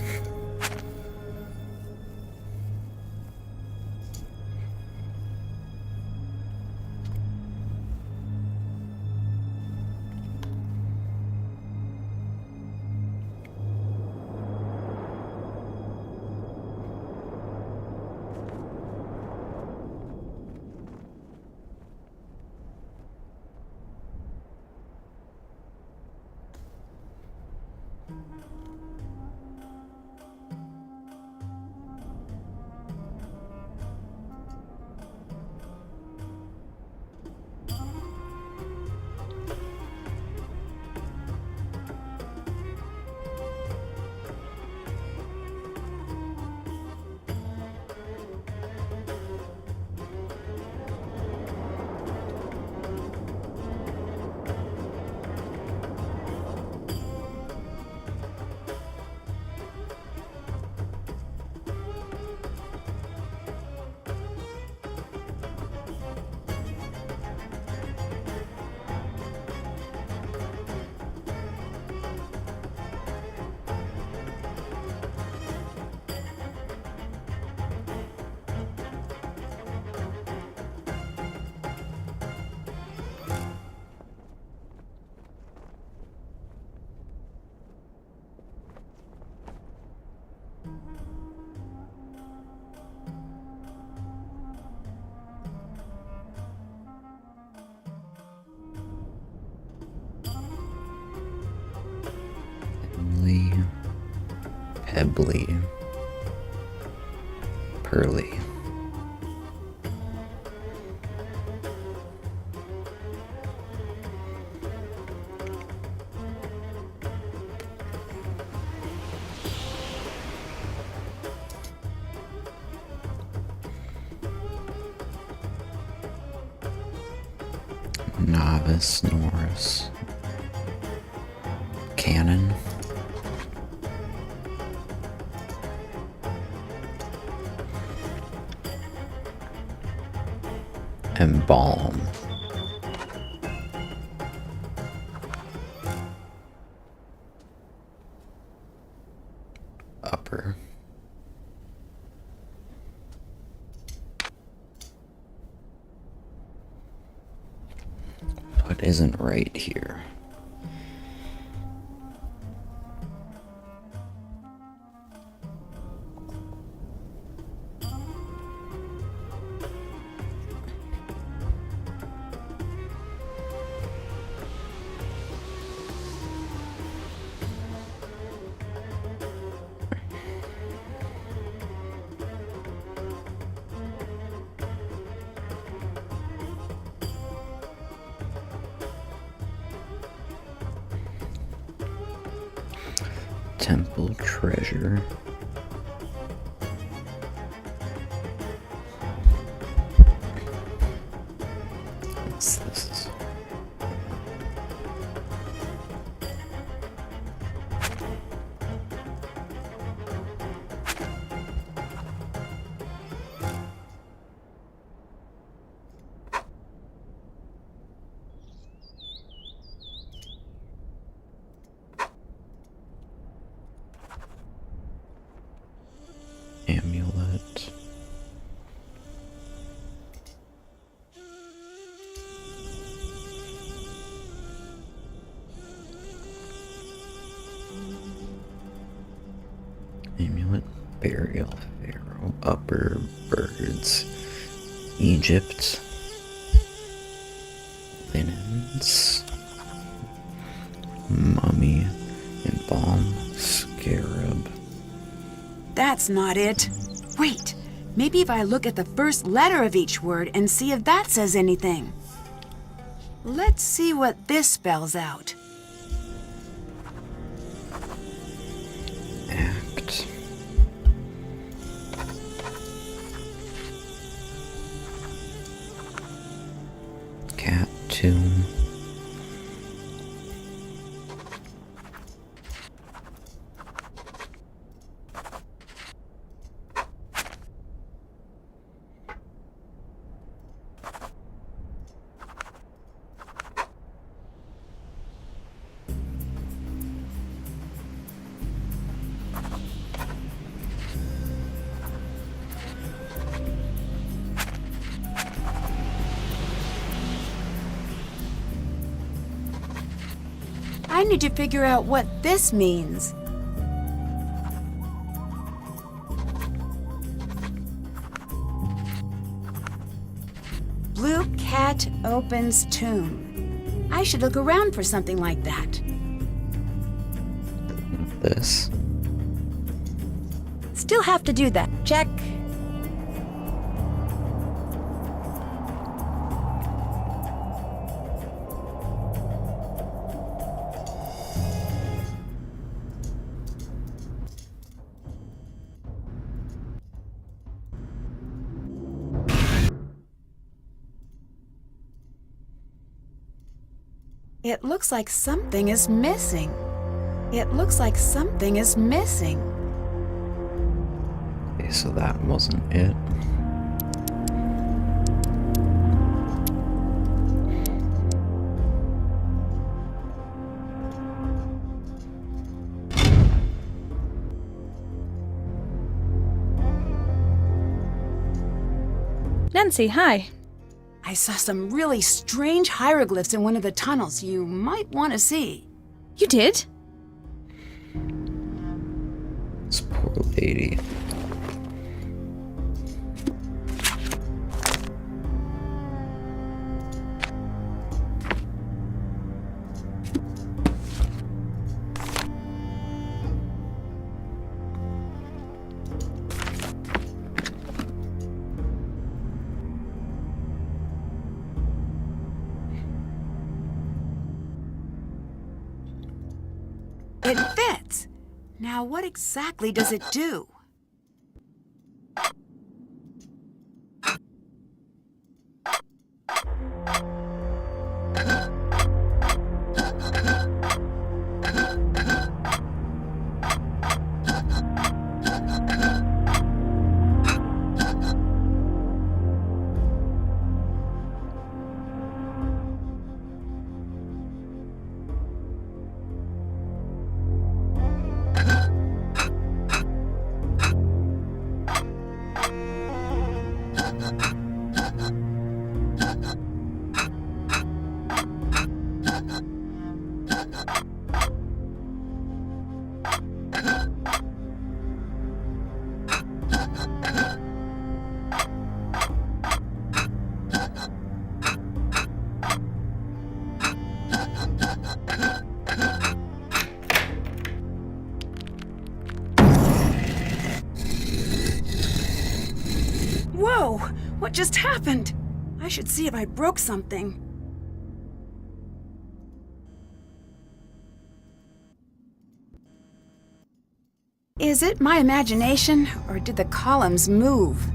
Pebbly. Pearly. Novice Norris. Canon. Embalm. Upper. What isn't right here? Temple treasure. What's this? Amulet. Amulet, burial, pharaoh, upper birds, Egypt, linens, mummy, embalm, scarab. That's not it. Wait, maybe if I look at the first letter of each word and see if that says anything. Let's see what this spells out. Act. Cat tomb. I need to figure out what this means. Blue cat opens tomb. I should look around for something like that. This. Still have to do that. Check. It looks like something is missing. It looks like something is missing. Okay, so that wasn't it. Nancy, hi. I saw some really strange hieroglyphs in one of the tunnels you might want to see. You did? This poor lady. It fits. Now, what exactly does it do? Whoa! What just happened? I should see if I broke something. Is it my imagination, or did the columns move?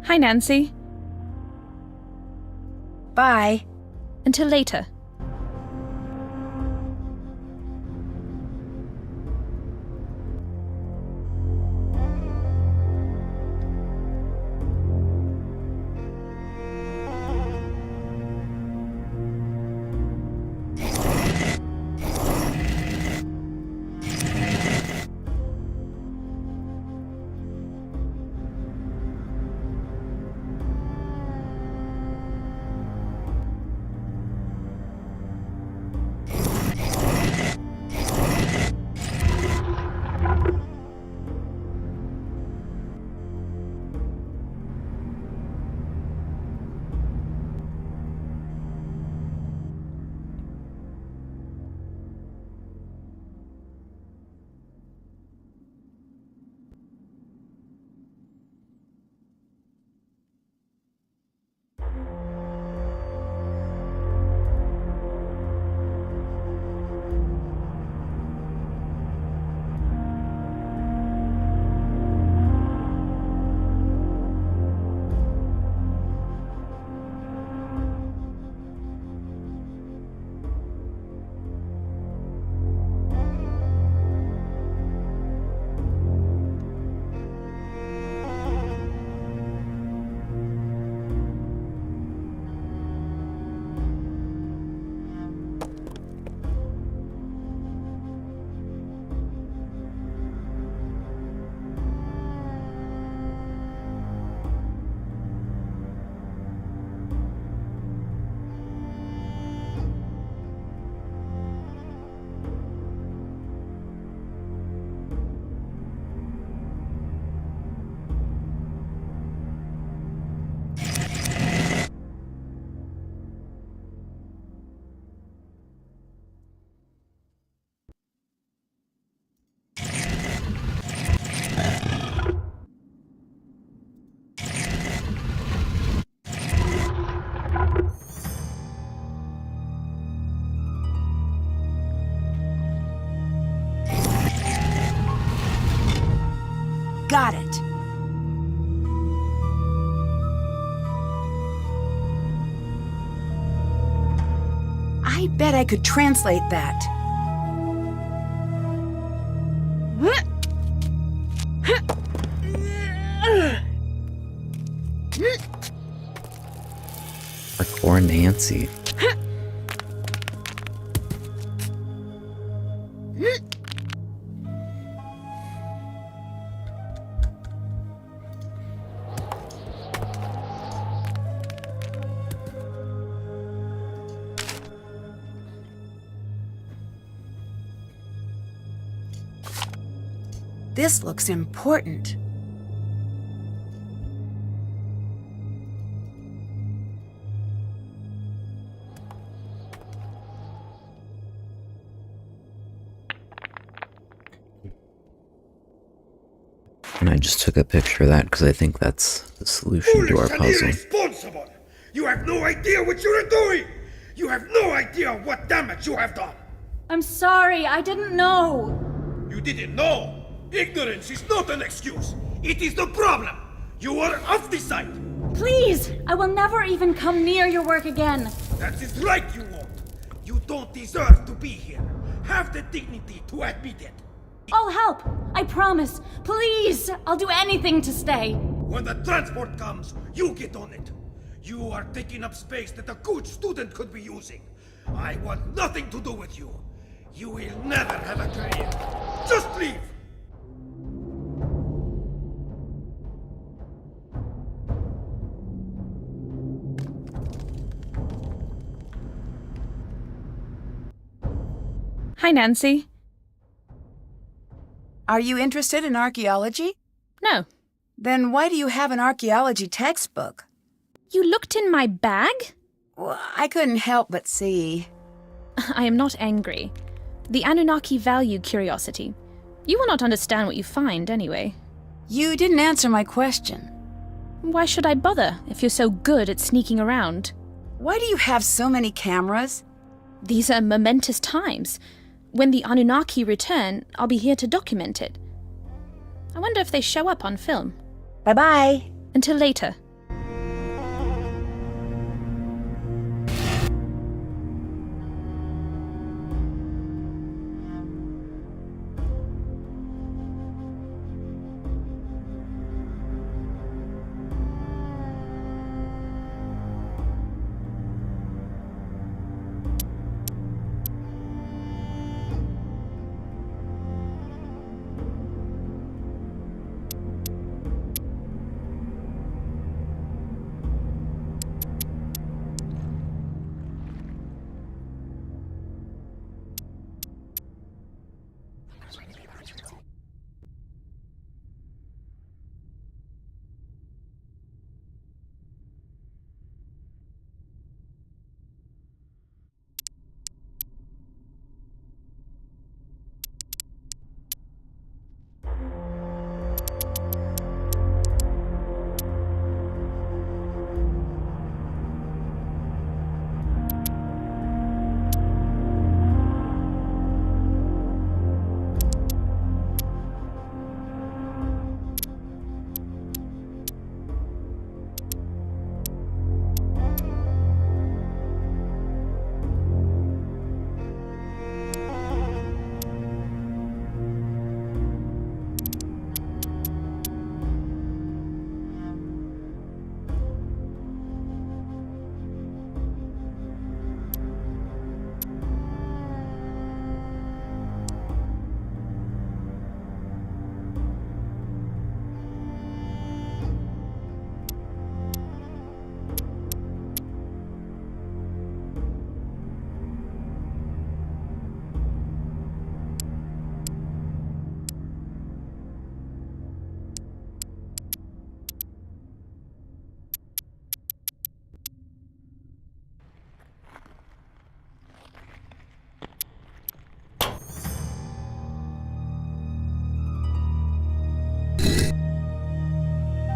Hi, Nancy. Bye. Until later. I bet I could translate that. Parkour Nancy. This looks important. And I just took a picture of that because I think that's the solution to our Foolish and puzzle. irresponsible! You have no idea what you are doing! You have no idea what damage you have done! I'm sorry, I didn't know. You didn't know! Ignorance is not an excuse! It is the problem! You are off the site! Please, I will never even come near your work again. That is right you won't! You don't deserve to be here! Have the dignity to admit it! I'll help. I promise. Please, I'll do anything to stay. When the transport comes, you get on it! You are taking up space that a good student could be using! I want nothing to do with you! You will never have a career! Just leave! Hi, Nancy. Are you interested in archaeology? No. Then why do you have an archaeology textbook? You looked in my bag? Well, I couldn't help but see. I am not angry. The Anunnaki value curiosity. You will not understand what you find, anyway. You didn't answer my question. Why should I bother if you're so good at sneaking around? Why do you have so many cameras? These are momentous times. When the Anunnaki return, I'll be here to document it. I wonder if they show up on film. Bye-bye. Until later.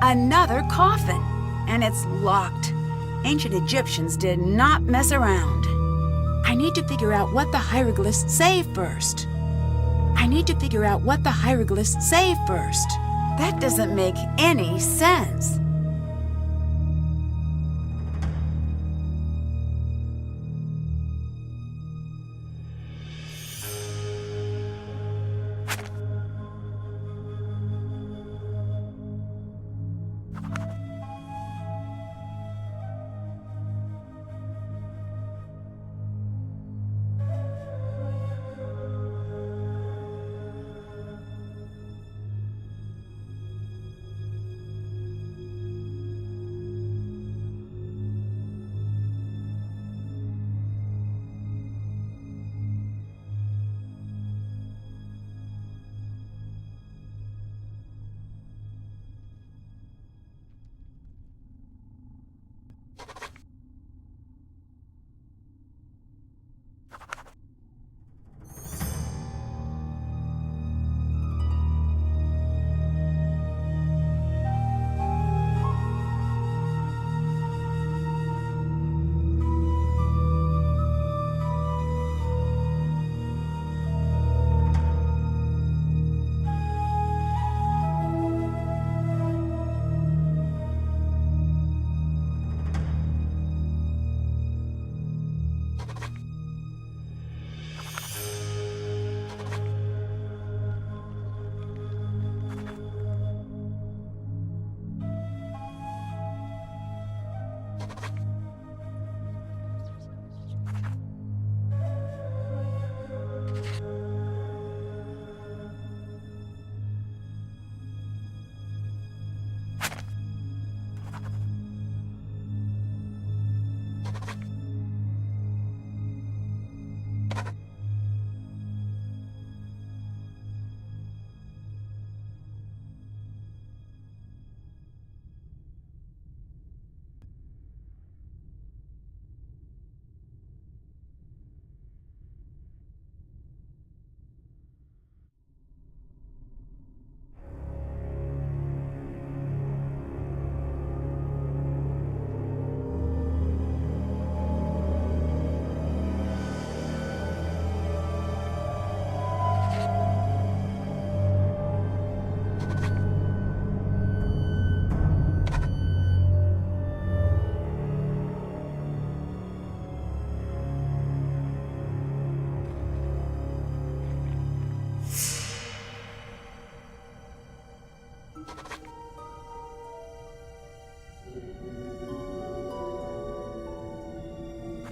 Another coffin, and it's locked. Ancient Egyptians did not mess around. I need to figure out what the hieroglyphs say first. That doesn't make any sense.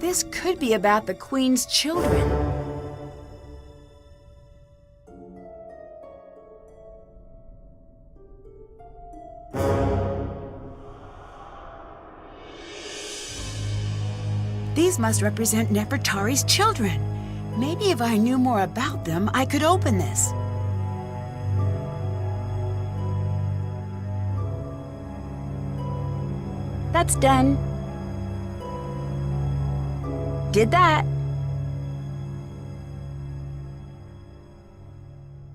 This could be about the Queen's children. These must represent Nefertari's children. Maybe if I knew more about them, I could open this. That's done. Did that.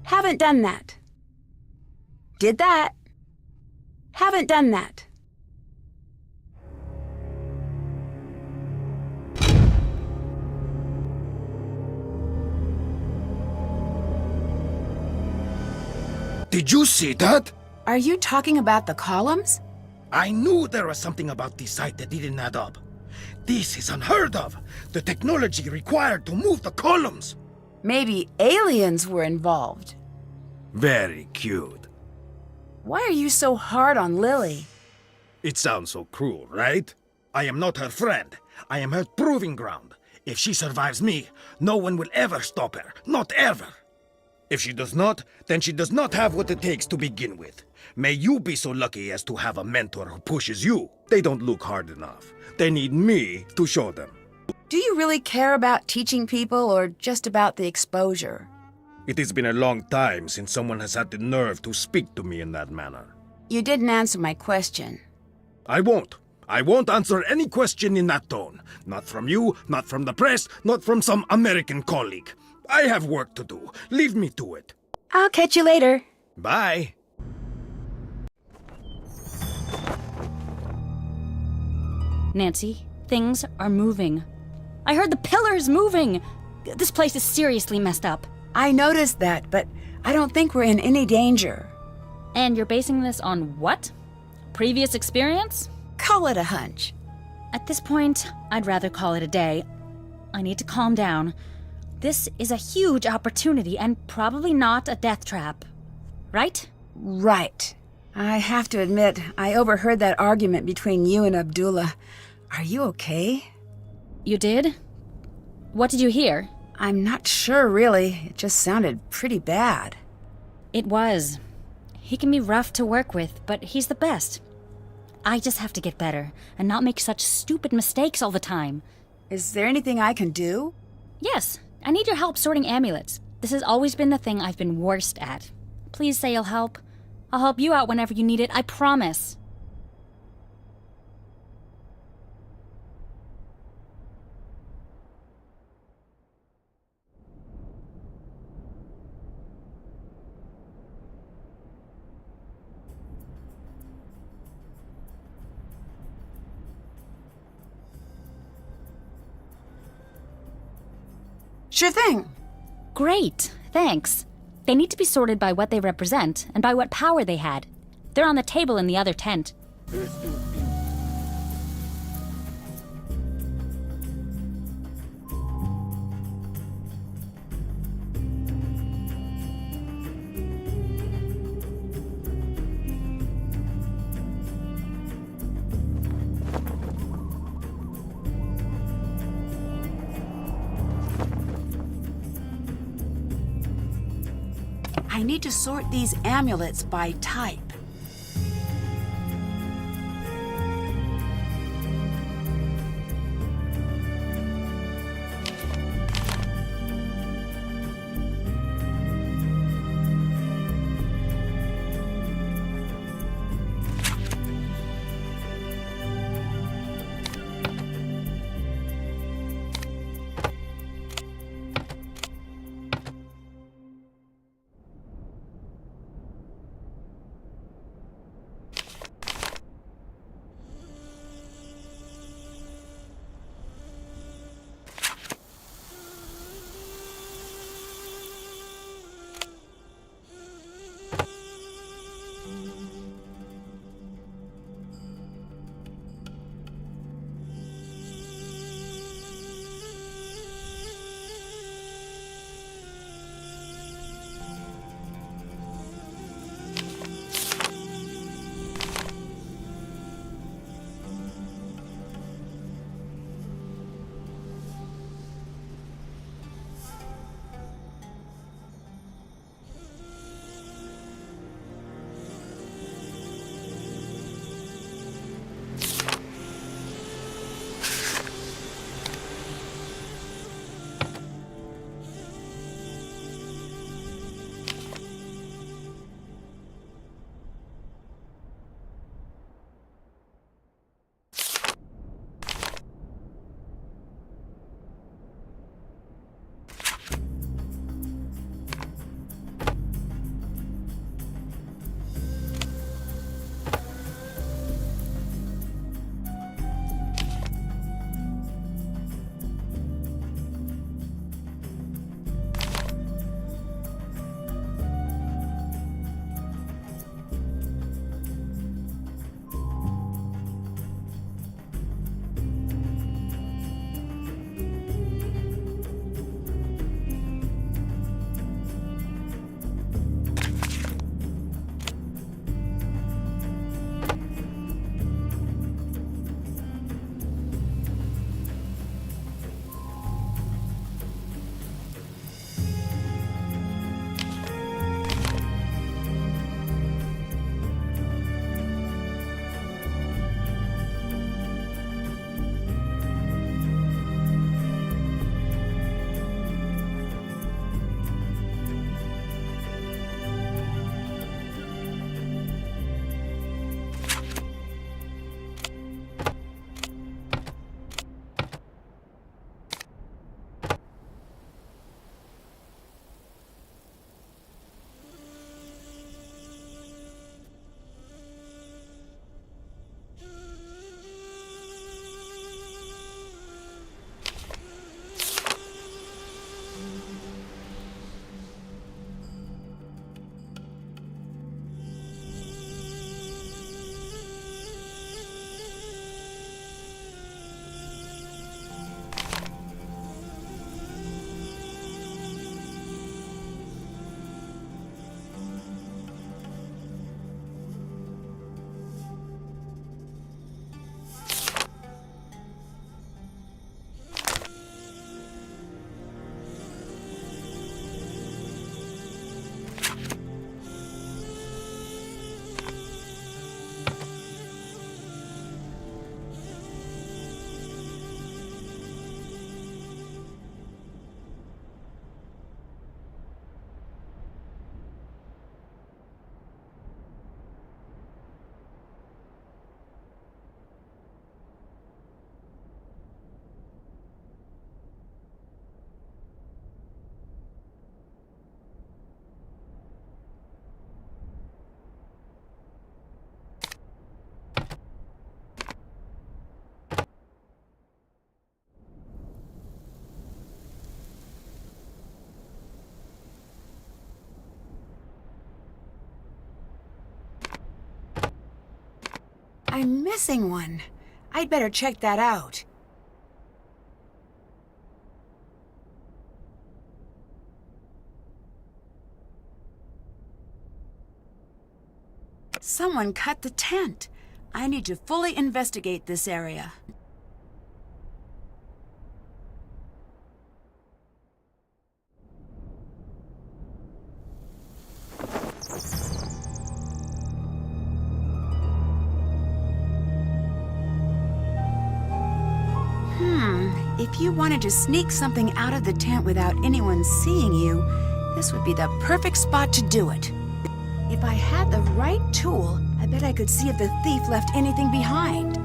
Haven't done that. Did that. Haven't done that. Did you see that? Are you talking about the columns? I knew there was something about this site that didn't add up. This is unheard of. The technology required to move the columns. Maybe aliens were involved. Very cute. Why are you so hard on Lily? It sounds so cruel, right? I am not her friend. I am her proving ground. If she survives me, no one will ever stop her. Not ever. If she does not, then she does not have what it takes to begin with. May you be so lucky as to have a mentor who pushes you. They don't look hard enough. They need me to show them. Do you really care about teaching people or just about the exposure? It has been a long time since someone has had the nerve to speak to me in that manner. You didn't answer my question. I won't. I won't answer any question in that tone. Not from you, not from the press, not from some American colleague. I have work to do. Leave me to it. I'll catch you later. Bye. Nancy, things are moving. I heard the pillars moving. This place is seriously messed up. I noticed that, but I don't think we're in any danger. And you're basing this on what? Previous experience? Call it a hunch. At this point, I'd rather call it a day. I need to calm down. This is a huge opportunity and probably not a death trap. Right? Right. I have to admit, I overheard that argument between you and Abdullah. Are you okay? You did? What did you hear? I'm not sure, really. It just sounded pretty bad. It was. He can be rough to work with, but he's the best. I just have to get better and not make such stupid mistakes all the time. Is there anything I can do? Yes, I need your help sorting amulets. This has always been the thing I've been worst at. Please say you'll help. I'll help you out whenever you need it, I promise. Sure thing. Great, thanks. They need to be sorted by what they represent and by what power they had. They're on the table in the other tent. I need to sort these amulets by type. I'm missing one. I'd better check that out. Someone cut the tent. I need to fully investigate this area. If you wanted to sneak something out of the tent without anyone seeing you, this would be the perfect spot to do it. If I had the right tool, I bet I could see if the thief left anything behind.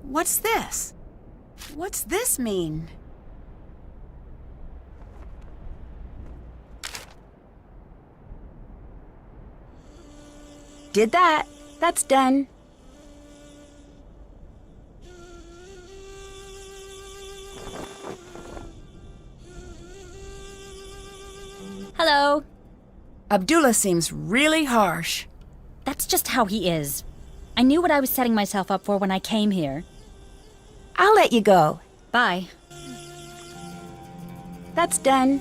What's this? What's this mean? Did that. That's done. Hello. Abdullah seems really harsh. That's just how he is. I knew what I was setting myself up for when I came here. I'll let you go. Bye. That's done.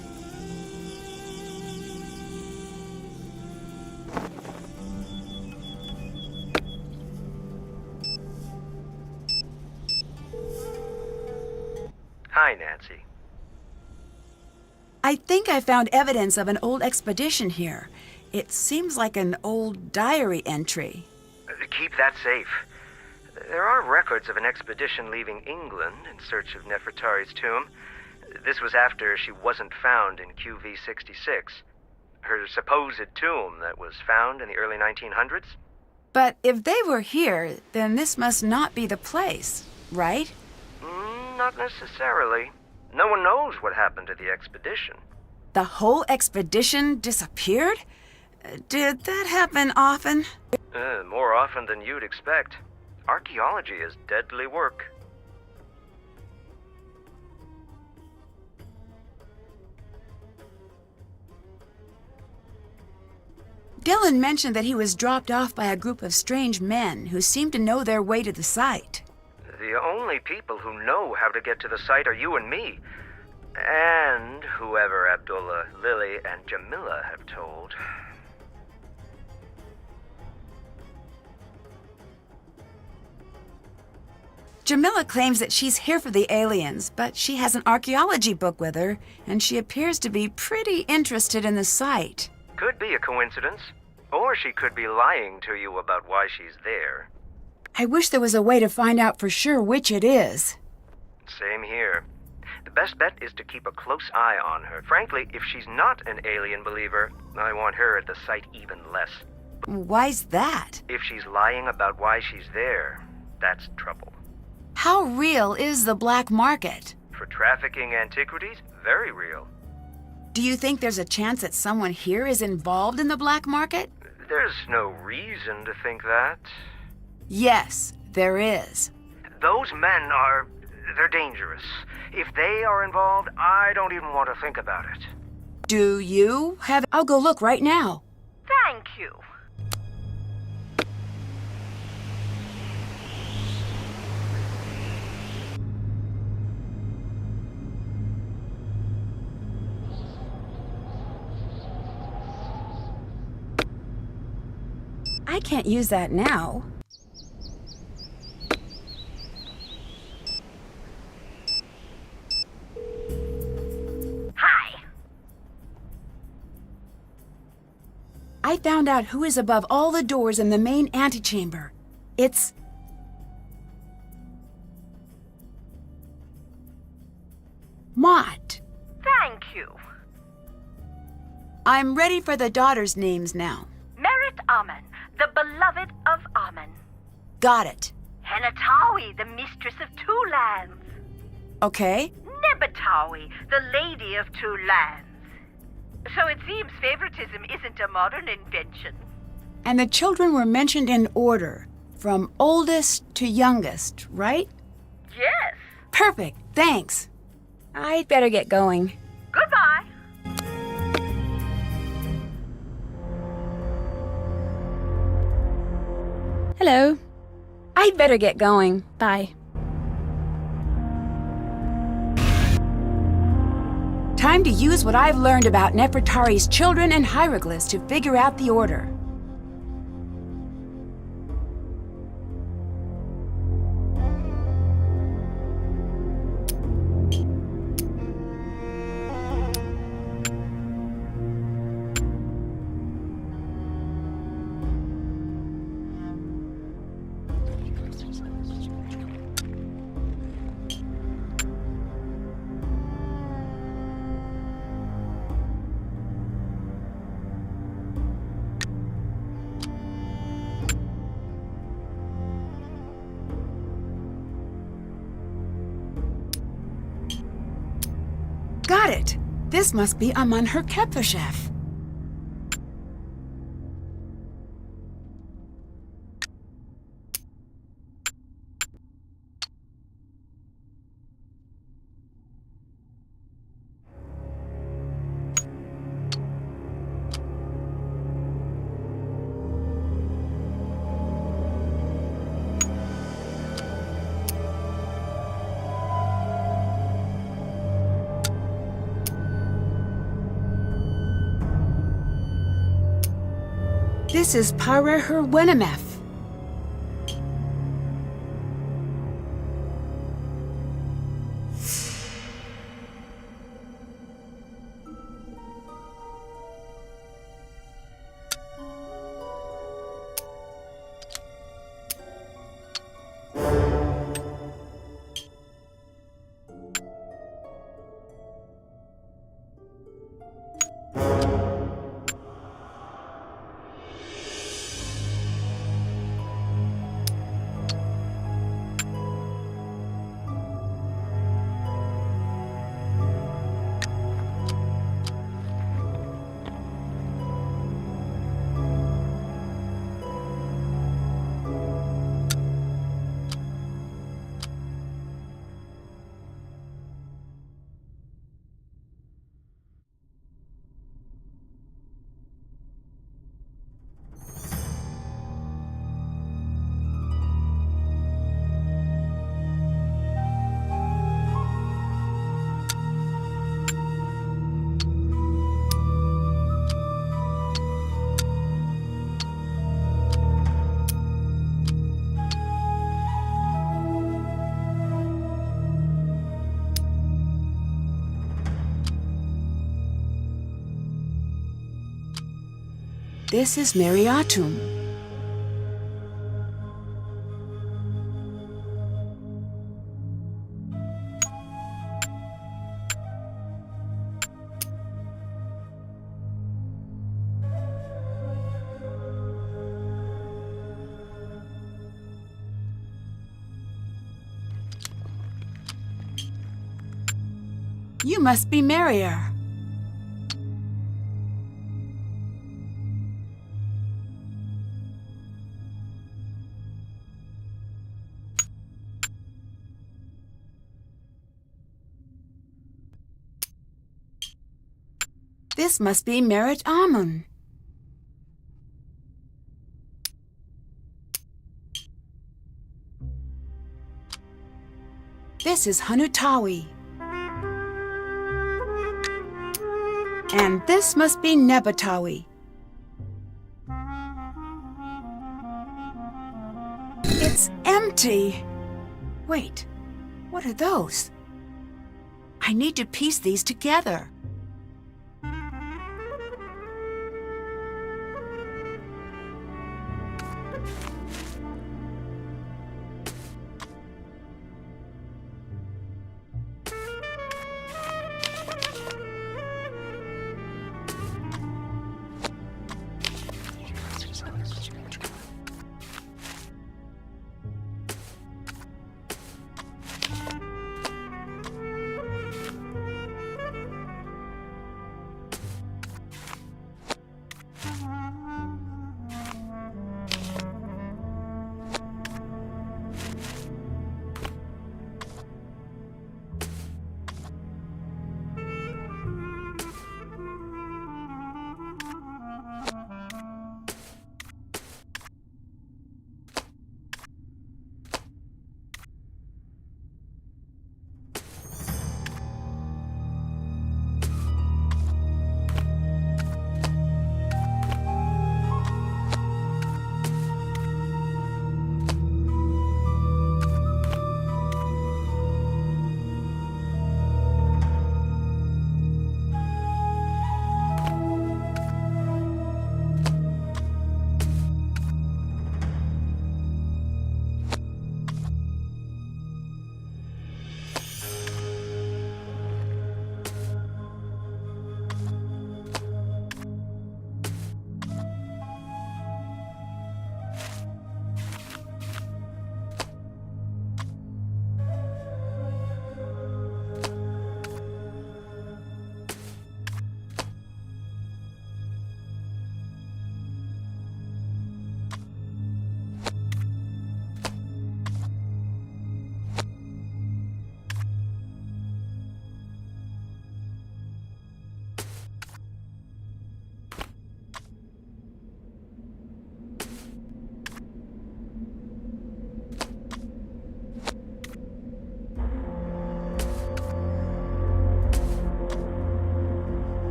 Hi, Nancy. I think I found evidence of an old expedition here. It seems like an old diary entry. Keep that safe. There are records of an expedition leaving England in search of Nefertari's tomb. This was after she wasn't found in QV-66, her supposed tomb that was found in the early 1900s. But if they were here, then this must not be the place, right? Not necessarily. No one knows what happened to the expedition. The whole expedition disappeared? Did that happen often? More often than you'd expect. Archaeology is deadly work. Dylan mentioned that he was dropped off by a group of strange men who seemed to know their way to the site. The only people who know how to get to the site are you and me. And whoever Abdullah, Lily, and Jamila have told. Jamila claims that she's here for the aliens, but she has an archaeology book with her, and she appears to be pretty interested in the site. Could be a coincidence. Or she could be lying to you about why she's there. I wish there was a way to find out for sure which it is. Same here. The best bet is to keep a close eye on her. Frankly, if she's not an alien believer, I want her at the site even less. Why's that? If she's lying about why she's there, that's trouble. How real is the black market? For trafficking antiquities, very real. Do you think there's a chance that someone here is involved in the black market? There's no reason to think that. Yes, there is. Those men they're dangerous. If they are involved, I don't even want to think about it. Do you have... I'll go look right now. Thank you. I can't use that now. Hi. I found out who is above all the doors in the main antechamber. It's... Mott. Thank you. I'm ready for the daughters' names now. Merit Amen, the beloved of Amen. Got it. Henatawi, the mistress of two lands. Okay. Nebatawi, the lady of two lands. So it seems favoritism isn't a modern invention. And the children were mentioned in order, from oldest to youngest, right? Yes. Perfect, thanks. I'd better get going. Goodbye. Hello. I'd better get going. Bye. Time to use what I've learned about Nefertari's children and hieroglyphs to figure out the order. Got it! This must be Amun-Her-Khepeshef. This is Parer-Her-Wenemeth. This is Mary Atum. You must be Marier. This must be Merit Amun. This is Hanutawi. And this must be Nebatawi. It's empty. Wait, what are those? I need to piece these together.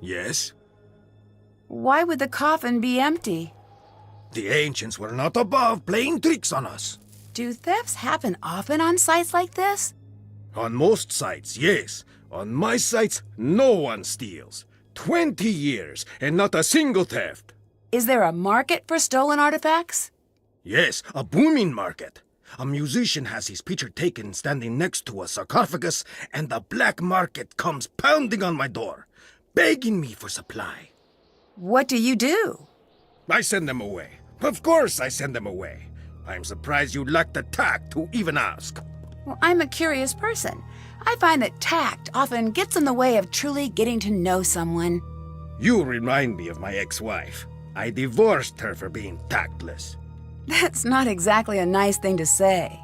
Yes? Why would the coffin be empty? The ancients were not above playing tricks on us. Do thefts happen often on sites like this? On most sites, yes. On my sites, no one steals. 20 years, and not a single theft. Is there a market for stolen artifacts? Yes, a booming market. A musician has his picture taken standing next to a sarcophagus, and the black market comes pounding on my door, begging me for supply. What do you do? I send them away. Of course I send them away. I'm surprised you lack the tact to even ask. Well, I'm a curious person. I find that tact often gets in the way of truly getting to know someone. You remind me of my ex-wife. I divorced her for being tactless. That's not exactly a nice thing to say.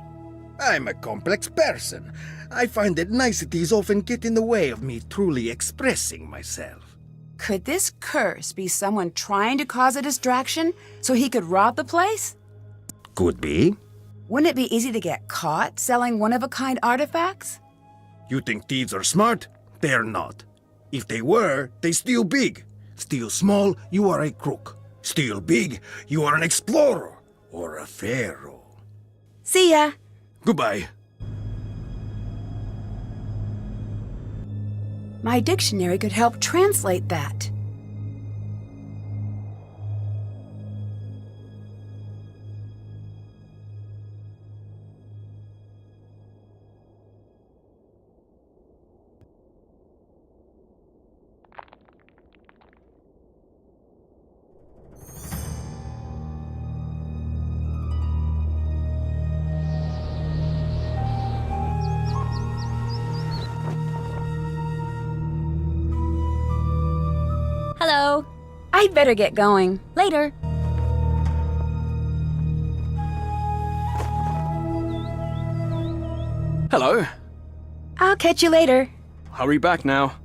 I'm a complex person. I find that niceties often get in the way of me truly expressing myself. Could this curse be someone trying to cause a distraction so he could rob the place? Could be. Wouldn't it be easy to get caught selling one-of-a-kind artifacts? You think thieves are smart? They're not. If they were, they steal big. Steal small, you are a crook. Steal big, you are an explorer or a pharaoh. See ya! Goodbye. My dictionary could help translate that. Hello. I'd better get going. Later. Hello. I'll catch you later. Hurry back now.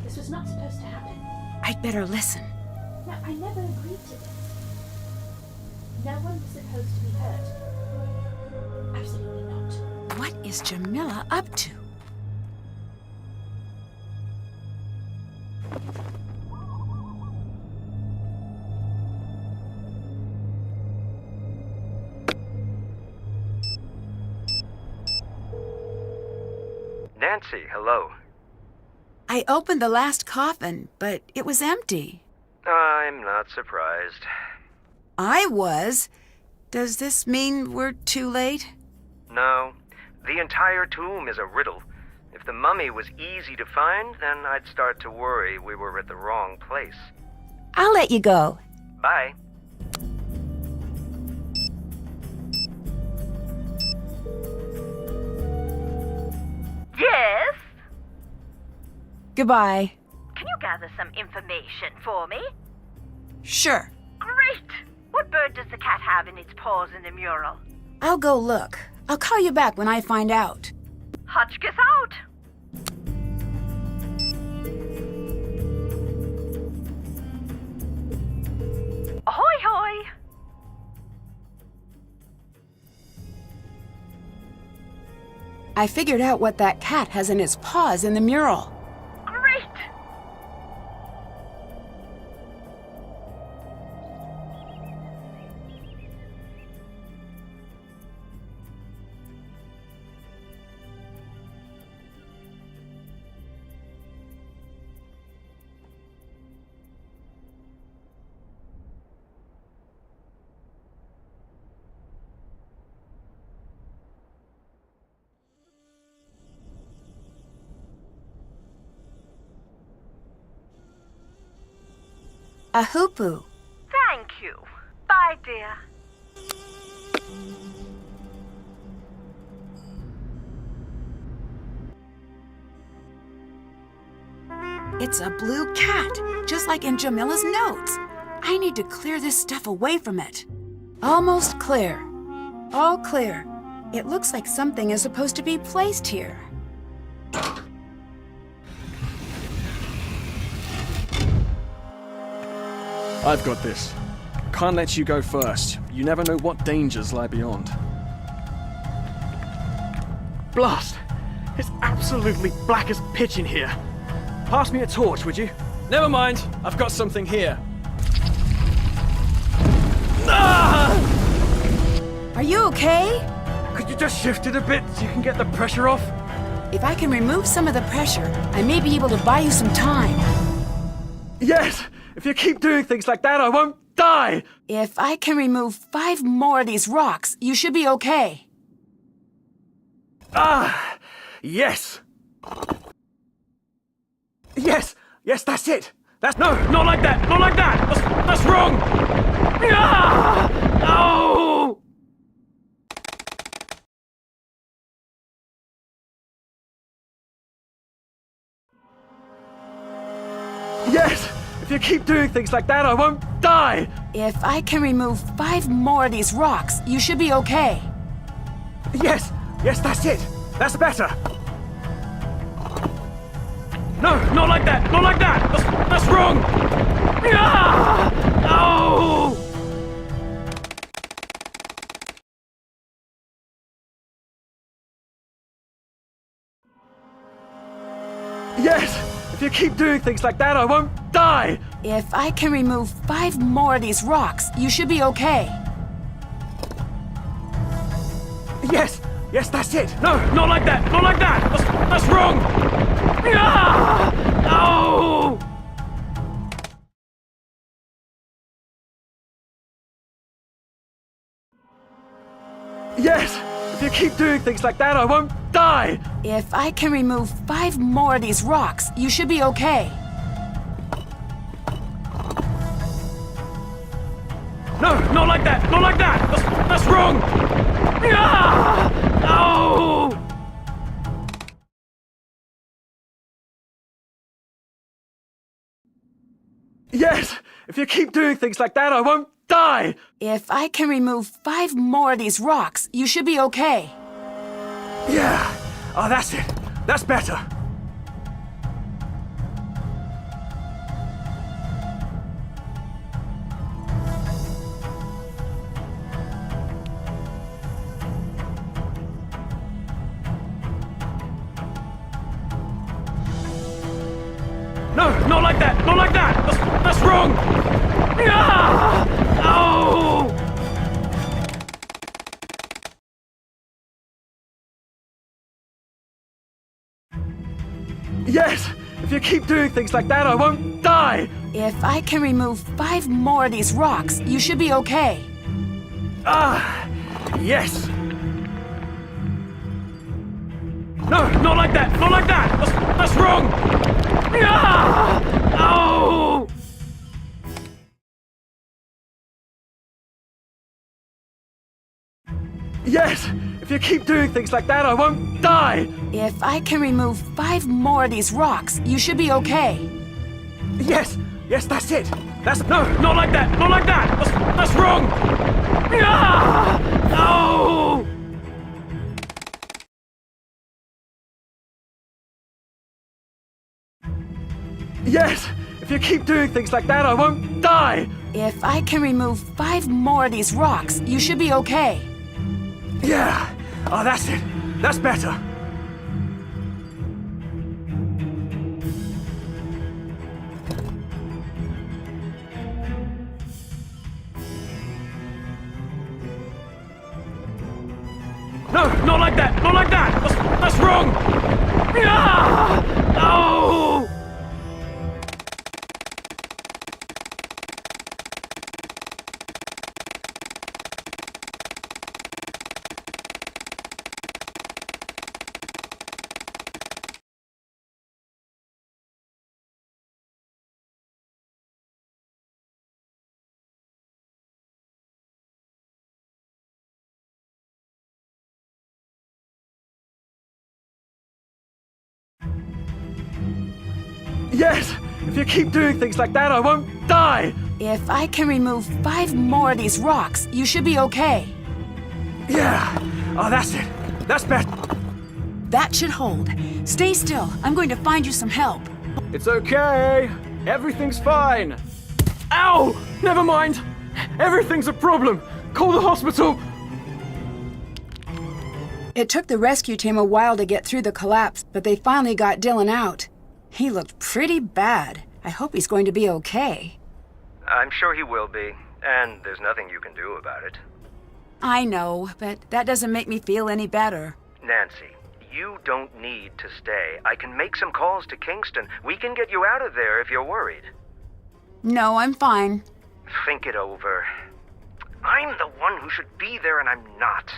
This was not supposed to happen. I'd better listen. No, I never agreed to this. No one was supposed to be hurt. Absolutely not. What is Jamila up to? Nancy, hello. I opened the last coffin, but it was empty. I'm not surprised. I was. Does this mean we're too late? No, the entire tomb is a riddle. If the mummy was easy to find, then I'd start to worry we were at the wrong place. I'll let you go. Bye. Yes? Goodbye. Can you gather some information for me? Sure. Great! What bird does the cat have in its paws in the mural? I'll go look. I'll call you back when I find out. Hotchkiss out! Ahoy hoy! I figured out what that cat has in its paws in the mural. Great! A hoopoo. Thank you. Bye, dear. It's a blue cat, just like in Jamila's notes. I need to clear this stuff away from it. Almost clear. All clear. It looks like something is supposed to be placed here. I've got this. can't let you go first. You never know what dangers lie beyond. Blast! It's absolutely black as pitch in here. Pass me a torch, would you? Never mind, I've got something here. Ah! Are you okay? Could you just shift it a bit so you can get the pressure off? If I can remove some of the pressure, I may be able to buy you some time. Yes! If you keep doing things like that, I won't die! If I can remove 5 more of these rocks, you should be okay. Ah! Yes! Yes! Yes, that's it! That's... No! Not like that! Not like that! That's wrong! Ah! Oh! Yes! If you keep doing things like that, I won't die! If I can remove 5 more of these rocks, you should be okay. Yes! Yes, that's it! That's better! No! Not like that! Not like that! That's wrong! Ah! Oh! Yes! If you keep doing things like that, I won't die! If I can remove 5 more of these rocks, you should be okay. Yes! Yes, that's it! No! Not like that! Not like that! That's wrong! Ah! Oh! Yes! If you keep doing things like that, I won't die! If I can remove 5 more of these rocks, you should be okay. No! Not like that! Not like that! That's wrong! Ah! Oh! Yes! If you keep doing things like that, I won't die! If I can remove 5 more of these rocks, you should be okay. Yeah! Oh, that's it! That's better! No! Not like that! Not like that! That's wrong! Ah! Oh! Yes! If you keep doing things like that, I won't die! If I can remove 5 more of these rocks, you should be okay. Ah! Yes! No! Not like that! Not like that! That's wrong! Ah! Oh! Yes! If you keep doing things like that, I won't die! If I can remove 5 more of these rocks, you should be okay. Yes! Yes, that's it! That's... No! Not like that! Not like that! That's wrong! Ah! Oh! Yes! If you keep doing things like that, I won't die! If I can remove 5 more of these rocks, you should be okay. Yeah! Oh, that's it! That's better! No! Not like that! Not like that! That's wrong! Ah! Oh! Yes! If you keep doing things like that, I won't die! If I can remove 5 more of these rocks, you should be okay. Yeah! Oh, that's it! That's better! That should hold. Stay still. I'm going to find you some help. It's okay! Everything's fine! Ow! Never mind! Everything's a problem! Call the hospital! It took the rescue team a while to get through the collapse, but they finally got Dylan out. He looked pretty bad. I hope he's going to be okay. I'm sure he will be, and there's nothing you can do about it. I know, but that doesn't make me feel any better. Nancy, you don't need to stay. I can make some calls to Kingston. We can get you out of there if you're worried. No, I'm fine. Think it over. I'm the one who should be there, and I'm not.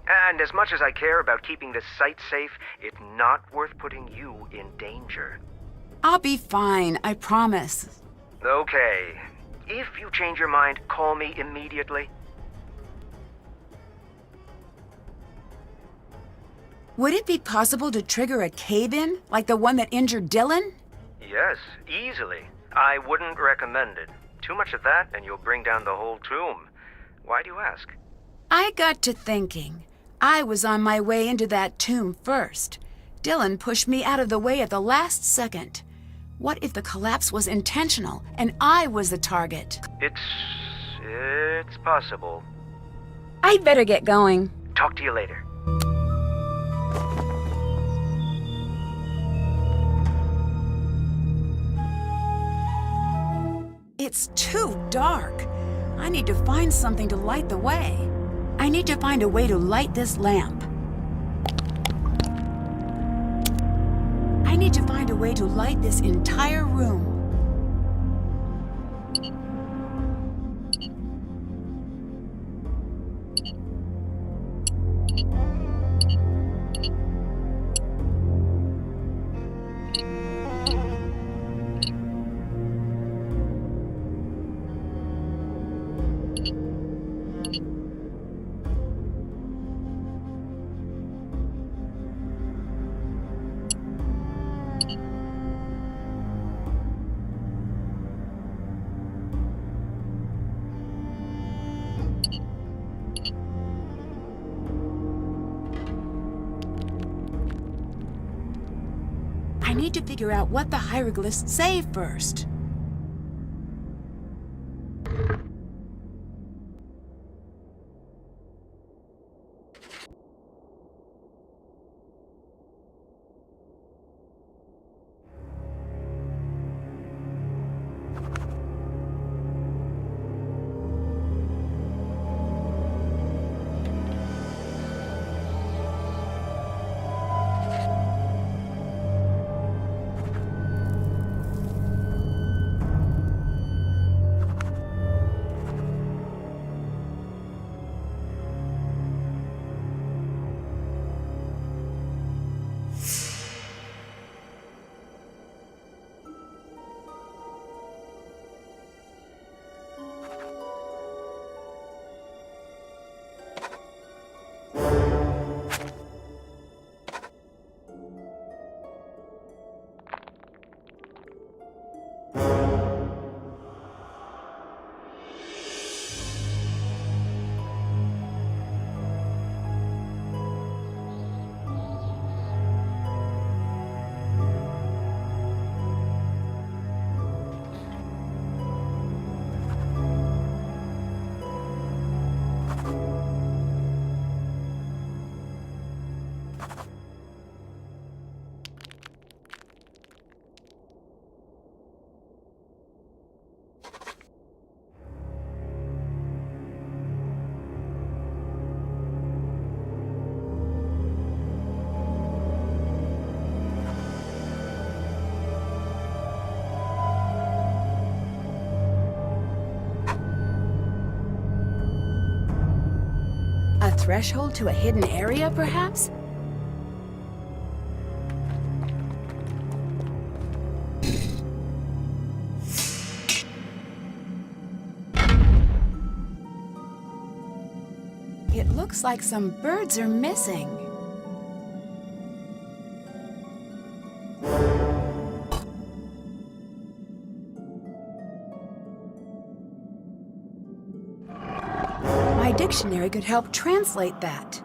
And as much as I care about keeping this site safe, it's not worth putting you in danger. I'll be fine, I promise. Okay. If you change your mind, call me immediately. Would it be possible to trigger a cave-in, like the one that injured Dylan? Yes, easily. I wouldn't recommend it. Too much of that, and you'll bring down the whole tomb. Why do you ask? I got to thinking. I was on my way into that tomb first. Dylan pushed me out of the way at the last second. What if the collapse was intentional, and I was the target? It's possible. I'd better get going. Talk to you later. It's too dark. I need to find something to light the way. I need to find a way to light this lamp. I need to find a way to light this entire room. I need to figure out what the hieroglyphs say first. A threshold to a hidden area, perhaps? It looks like some birds are missing. My dictionary could help translate that.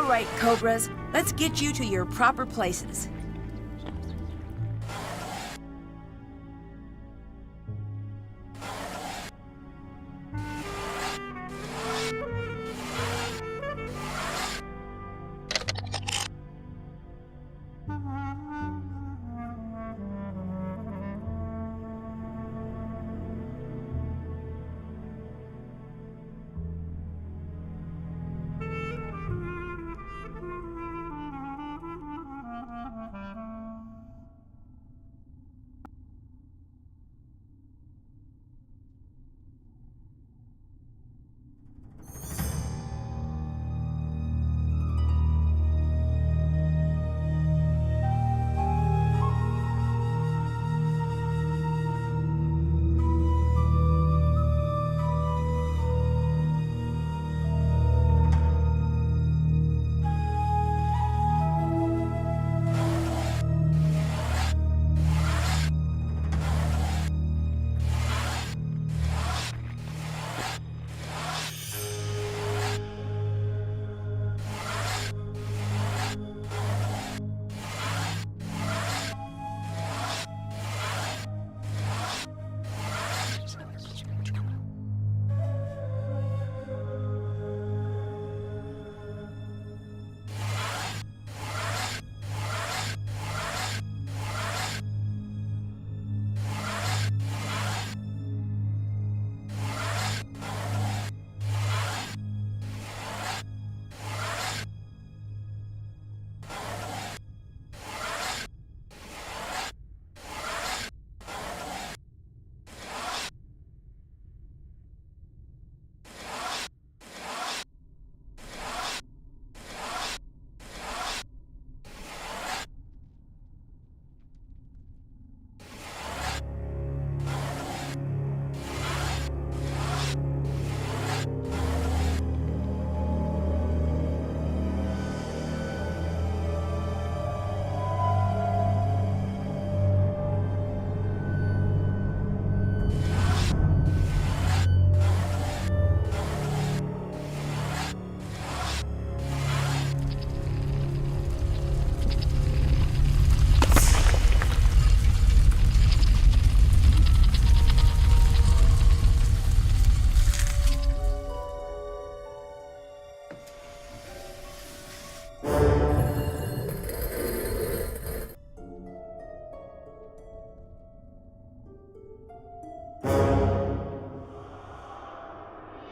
All right, Cobras, let's get you to your proper places.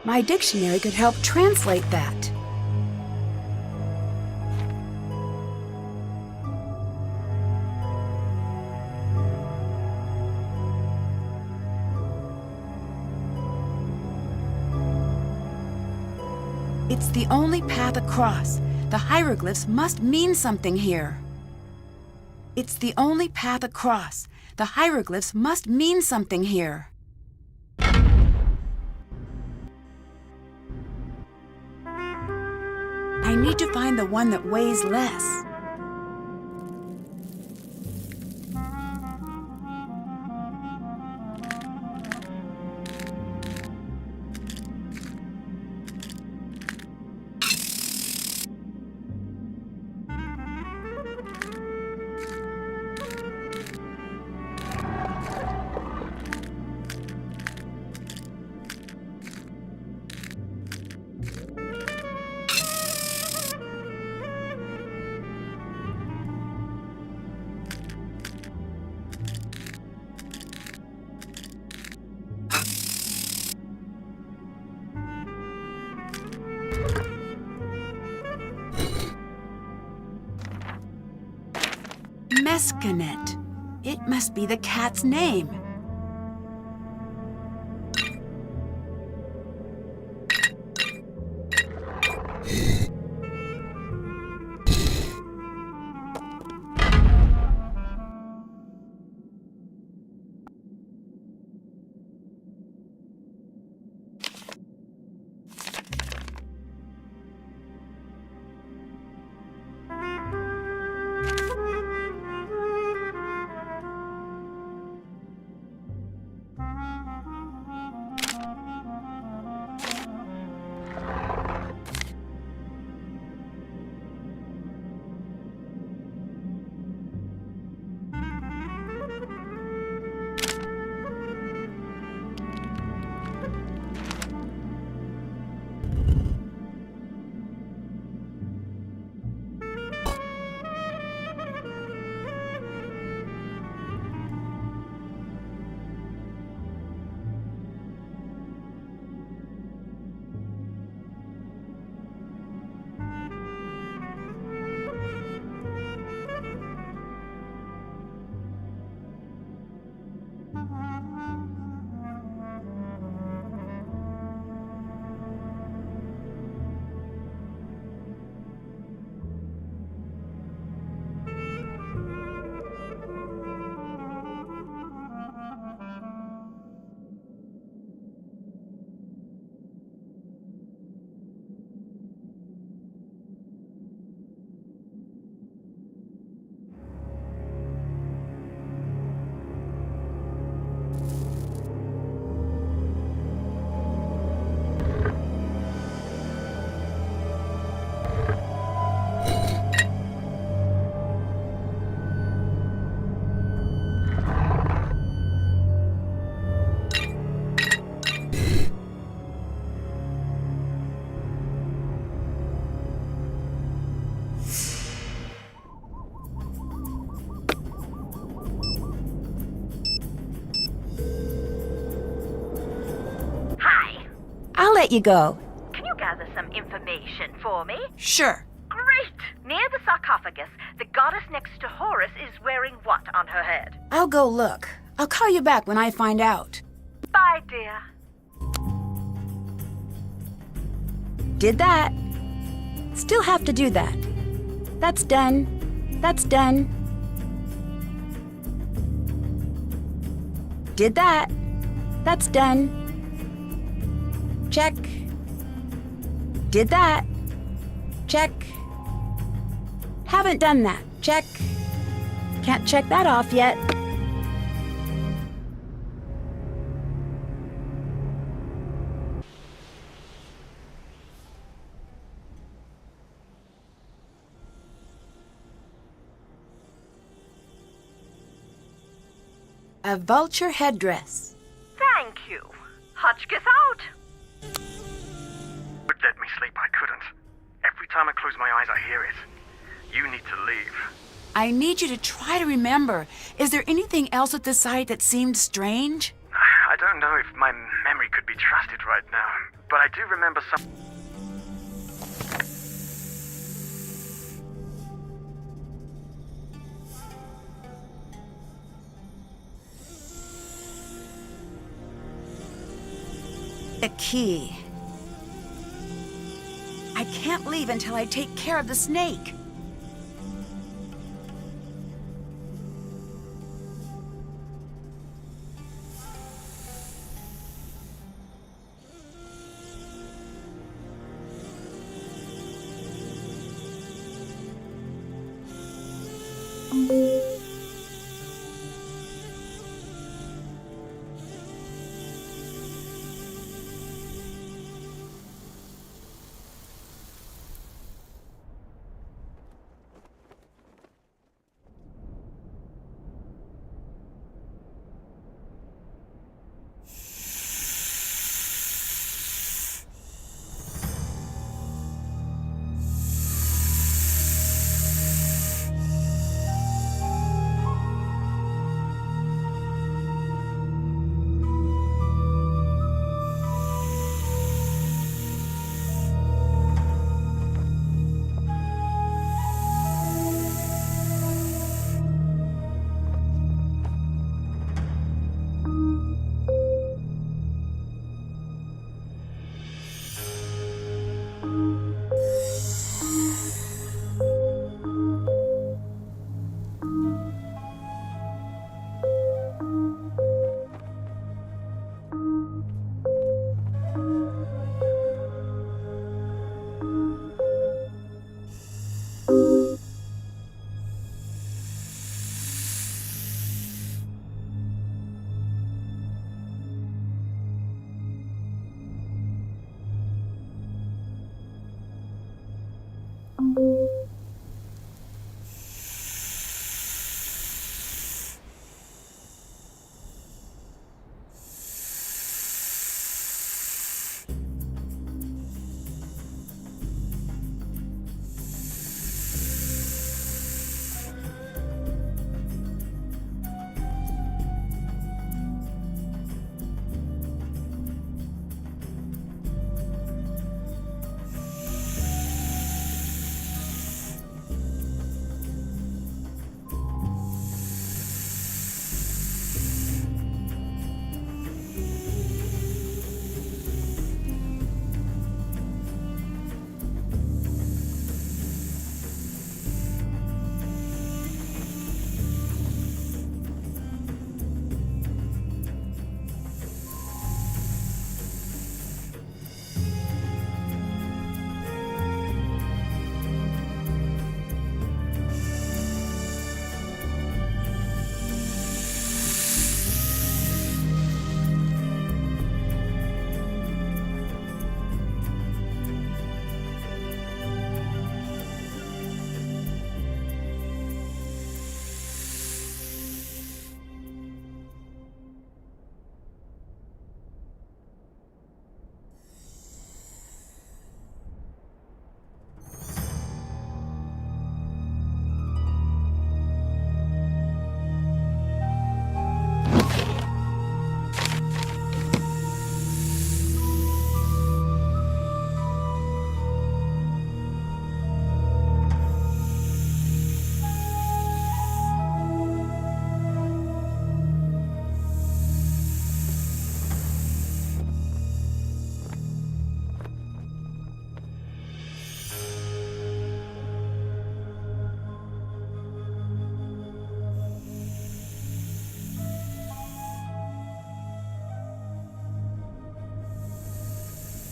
My dictionary could help translate that. It's the only path across. The hieroglyphs must mean something here. It's the only path across. The hieroglyphs must mean something here. I need to find the one that weighs less. Mescanet. It must be the cat's name. let you go. Can you gather some information for me? Sure. Great! Near the sarcophagus, the goddess next to Horus is wearing what on her head? I'll go look. I'll call you back when I find out. Bye, dear. Did that. Still have to do that. That's done. That's done. Did that. That's done. Check. Did that. Check. Haven't done that. Check. Can't check that off yet. A vulture headdress. Thank you. Hotchkiss out. Would let me sleep, I couldn't. Every time I close my eyes, I hear it. You need to leave. I need you to try to remember. Is there anything else at the site that seemed strange? I don't know if my memory could be trusted right now, but I do remember some... A key. I can't leave until I take care of the snake.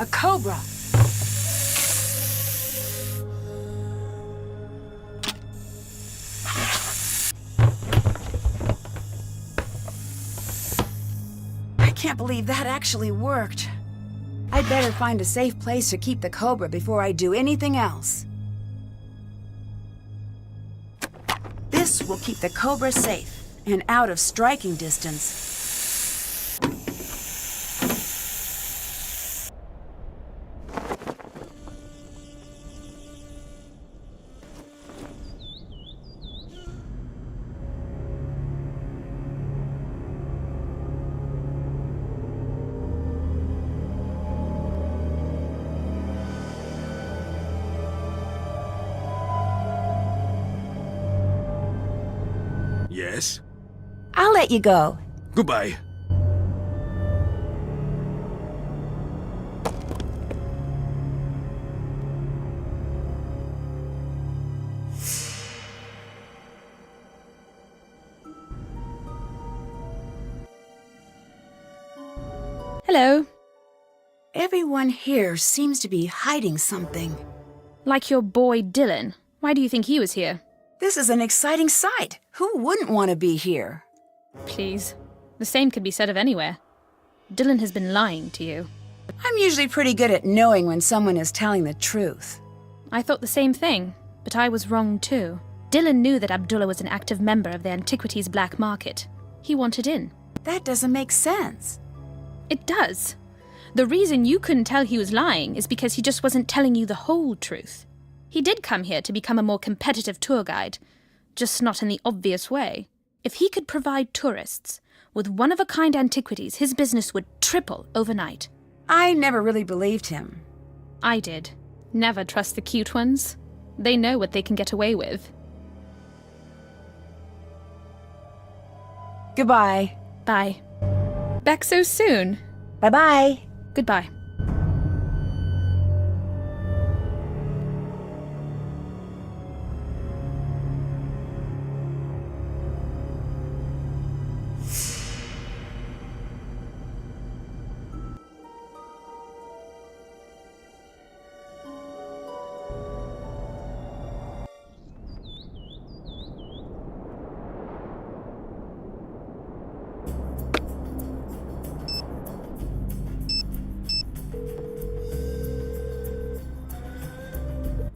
A cobra! I can't believe that actually worked. I'd better find a safe place to keep the cobra before I do anything else. This will keep the cobra safe and out of striking distance. Yes? I'll let you go. Goodbye. Hello. Everyone here seems to be hiding something. Like your boy Dylan. Why do you think he was here? This is an exciting sight. Who wouldn't want to be here? Please. The same could be said of anywhere. Dylan has been lying to you. I'm usually pretty good at knowing when someone is telling the truth. I thought the same thing, but I was wrong too. Dylan knew that Abdullah was an active member of the antiquities black market. He wanted in. That doesn't make sense. It does. The reason you couldn't tell he was lying is because he just wasn't telling you the whole truth. He did come here to become a more competitive tour guide, just not in the obvious way. If he could provide tourists with one-of-a-kind antiquities, his business would triple overnight. I never really believed him. I did. Never trust the cute ones. They know what they can get away with. Goodbye. Bye. Back so soon. Bye-bye. Goodbye.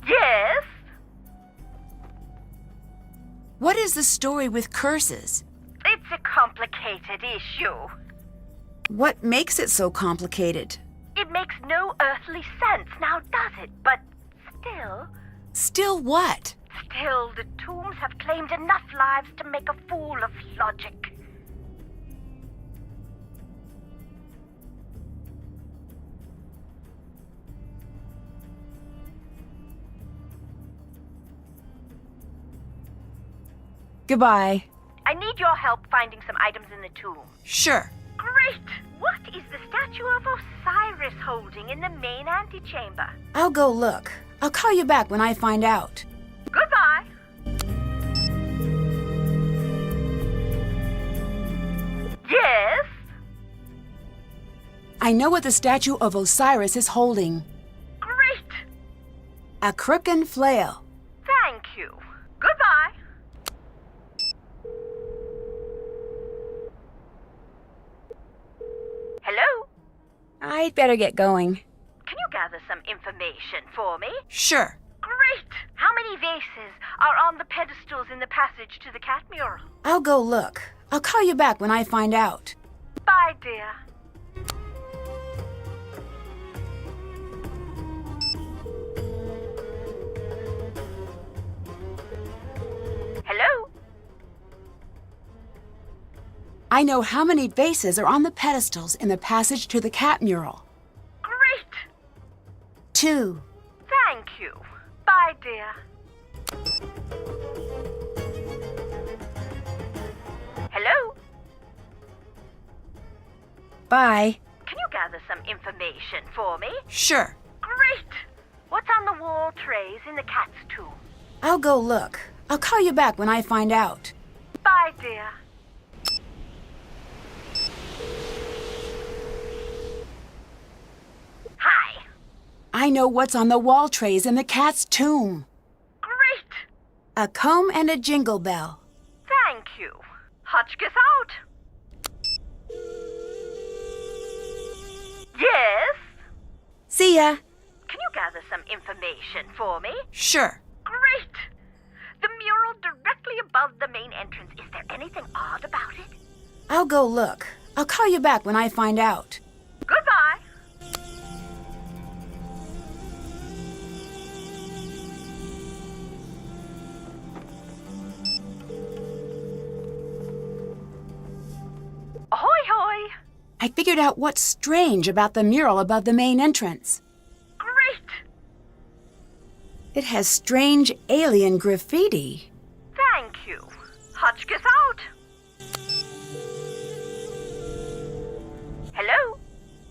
Yes? What is the story with curses? It's a complicated issue. What makes it so complicated? It makes no earthly sense, now does it? But still... Still what? Still, the tombs have claimed enough lives to make a fool of logic. Goodbye. I need your help finding some items in the tomb. Sure. Great! What is the statue of Osiris holding in the main antechamber? I'll go look. I'll call you back when I find out. Goodbye! Yes? I know what the statue of Osiris is holding. Great! A crook and flail. Thank you. Goodbye! Hello? I'd better get going. Can you gather some information for me? Sure. Great! How many vases are on the pedestals in the passage to the cat mural? I'll go look. I'll call you back when I find out. Bye, dear. Hello? I know how many vases are on the pedestals in the passage to the cat mural. Great! 2. Thank you. Bye, dear. Hello? Bye. Can you gather some information for me? Sure. Great! What's on the wall trays in the cat's tomb? I'll go look. I'll call you back when I find out. Bye, dear. Hi. I know what's on the wall trays in the cat's tomb. Great! A comb and a jingle bell. Thank you. Hotchkiss out. Yes? See ya. Can you gather some information for me? Sure. Great! The mural directly above the main entrance, is there anything odd about it? I'll go look. I'll call you back when I find out. Goodbye. Ahoy, hoy! I figured out what's strange about the mural above the main entrance. Great! It has strange alien graffiti. Thank you. Hotchkiss out. Hello?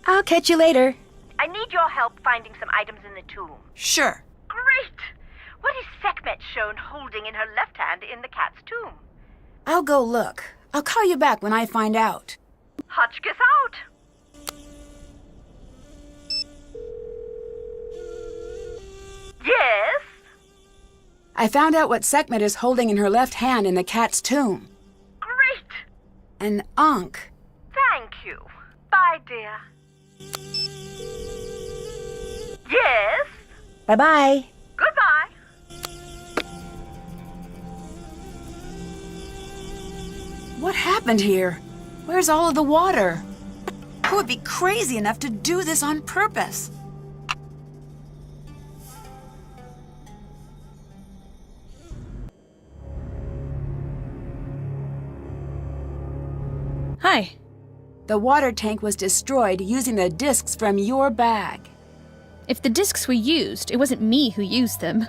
I'll catch you later. I need your help finding some items in the tomb. Sure. Great! What is Sekhmet shown holding in her left hand in the cat's tomb? I'll go look. I'll call you back when I find out. Hotchkiss out. Yes? I found out what Sekhmet is holding in her left hand in the cat's tomb. Great! An ankh. Thank you. Bye, dear. Yes? Bye-bye. Goodbye. What happened here? Where's all of the water? Who would be crazy enough to do this on purpose? Hi. The water tank was destroyed using the discs from your bag. If the discs were used, it wasn't me who used them.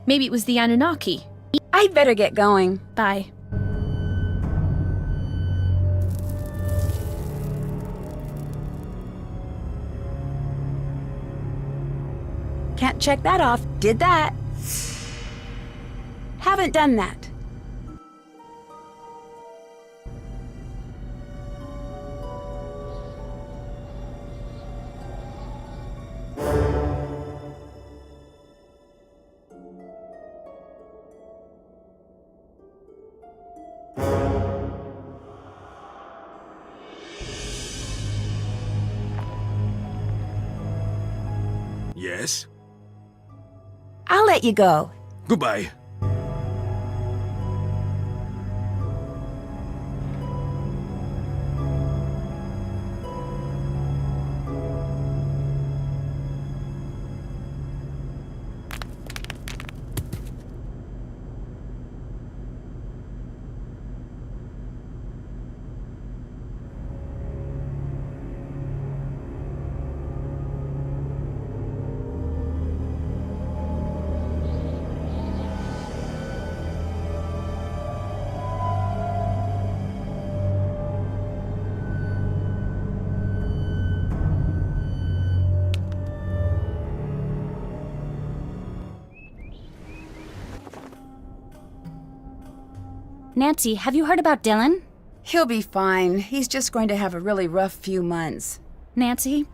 Maybe it was the Anunnaki. I'd better get going. Bye. Can't check that off. Did that. Haven't done that. Yes? I'll let you go. Goodbye. Nancy, have you heard about Dylan? He'll be fine. He's just going to have a really rough few months. Nancy,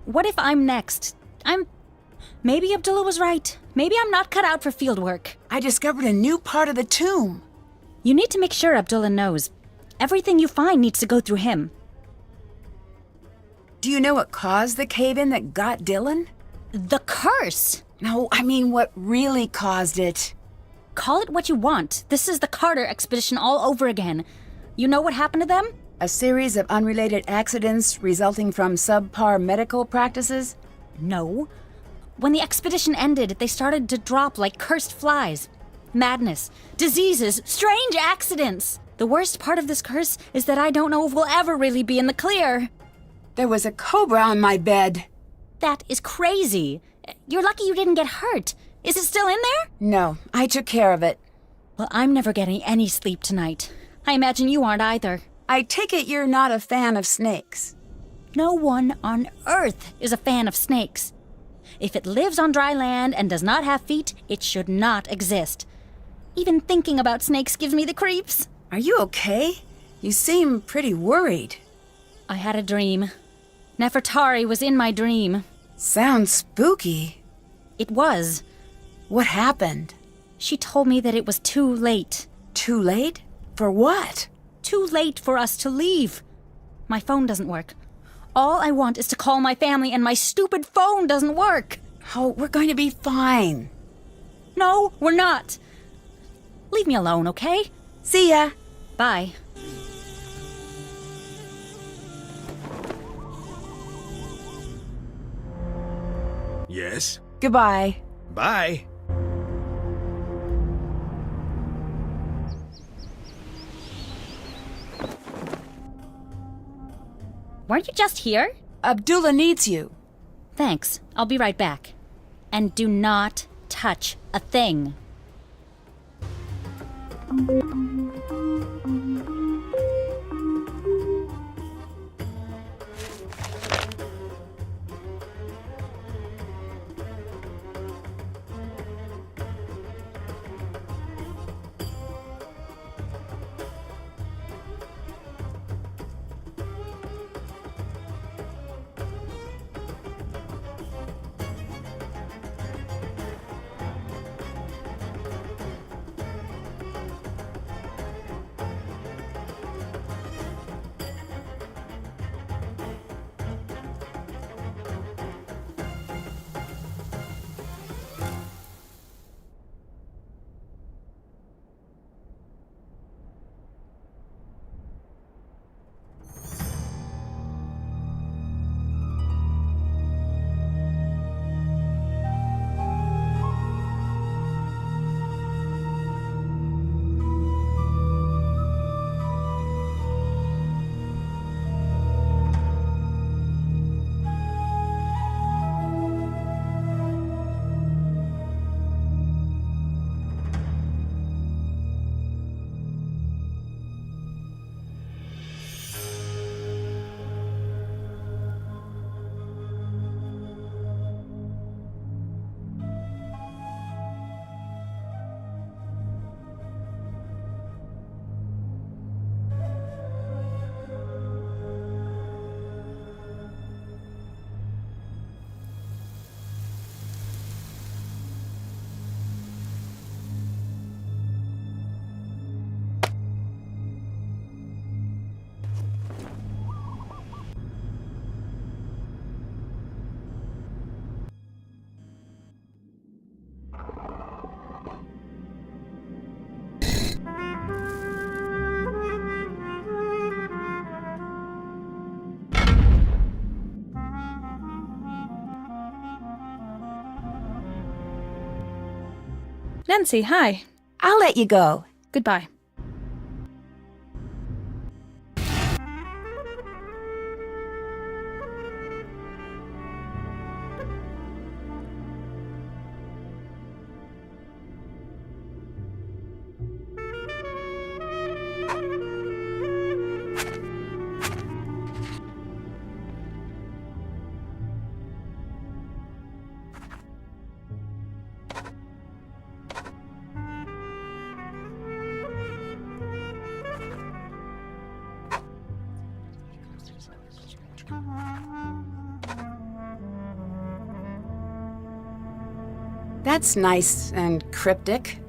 what if I'm next? Maybe Abdullah was right. Maybe I'm not cut out for field work. I discovered a new part of the tomb. You need to make sure Abdullah knows. Everything you find needs to go through him. Do you know what caused the cave-in that got Dylan? The curse! No, I mean what really caused it. Call it what you want. This is the Carter expedition all over again. You know what happened to them? A series of unrelated accidents resulting from subpar medical practices? No. When the expedition ended, they started to drop like cursed flies. Madness, diseases, strange accidents. The worst part of this curse is that I don't know if we'll ever really be in the clear. There was a cobra on my bed. That is crazy. You're lucky you didn't get hurt. Is it still in there? No, I took care of it. Well, I'm never getting any sleep tonight. I imagine you aren't either. I take it you're not a fan of snakes. No one on Earth is a fan of snakes. If it lives on dry land and does not have feet, it should not exist. Even thinking about snakes gives me the creeps. Are you okay? You seem pretty worried. I had a dream. Nefertari was in my dream. Sounds spooky. It was. What happened? She told me that it was too late. Too late? For what? Too late for us to leave. My phone doesn't work. All I want is to call my family, and my stupid phone doesn't work. Oh, we're going to be fine. No, we're not. Leave me alone, okay? See ya. Bye. Yes? Goodbye. Bye. Weren't you just here? Abdullah needs you. Thanks. I'll be right back. And do not touch a thing. Nancy, hi. I'll let you go. Goodbye. That's nice and cryptic.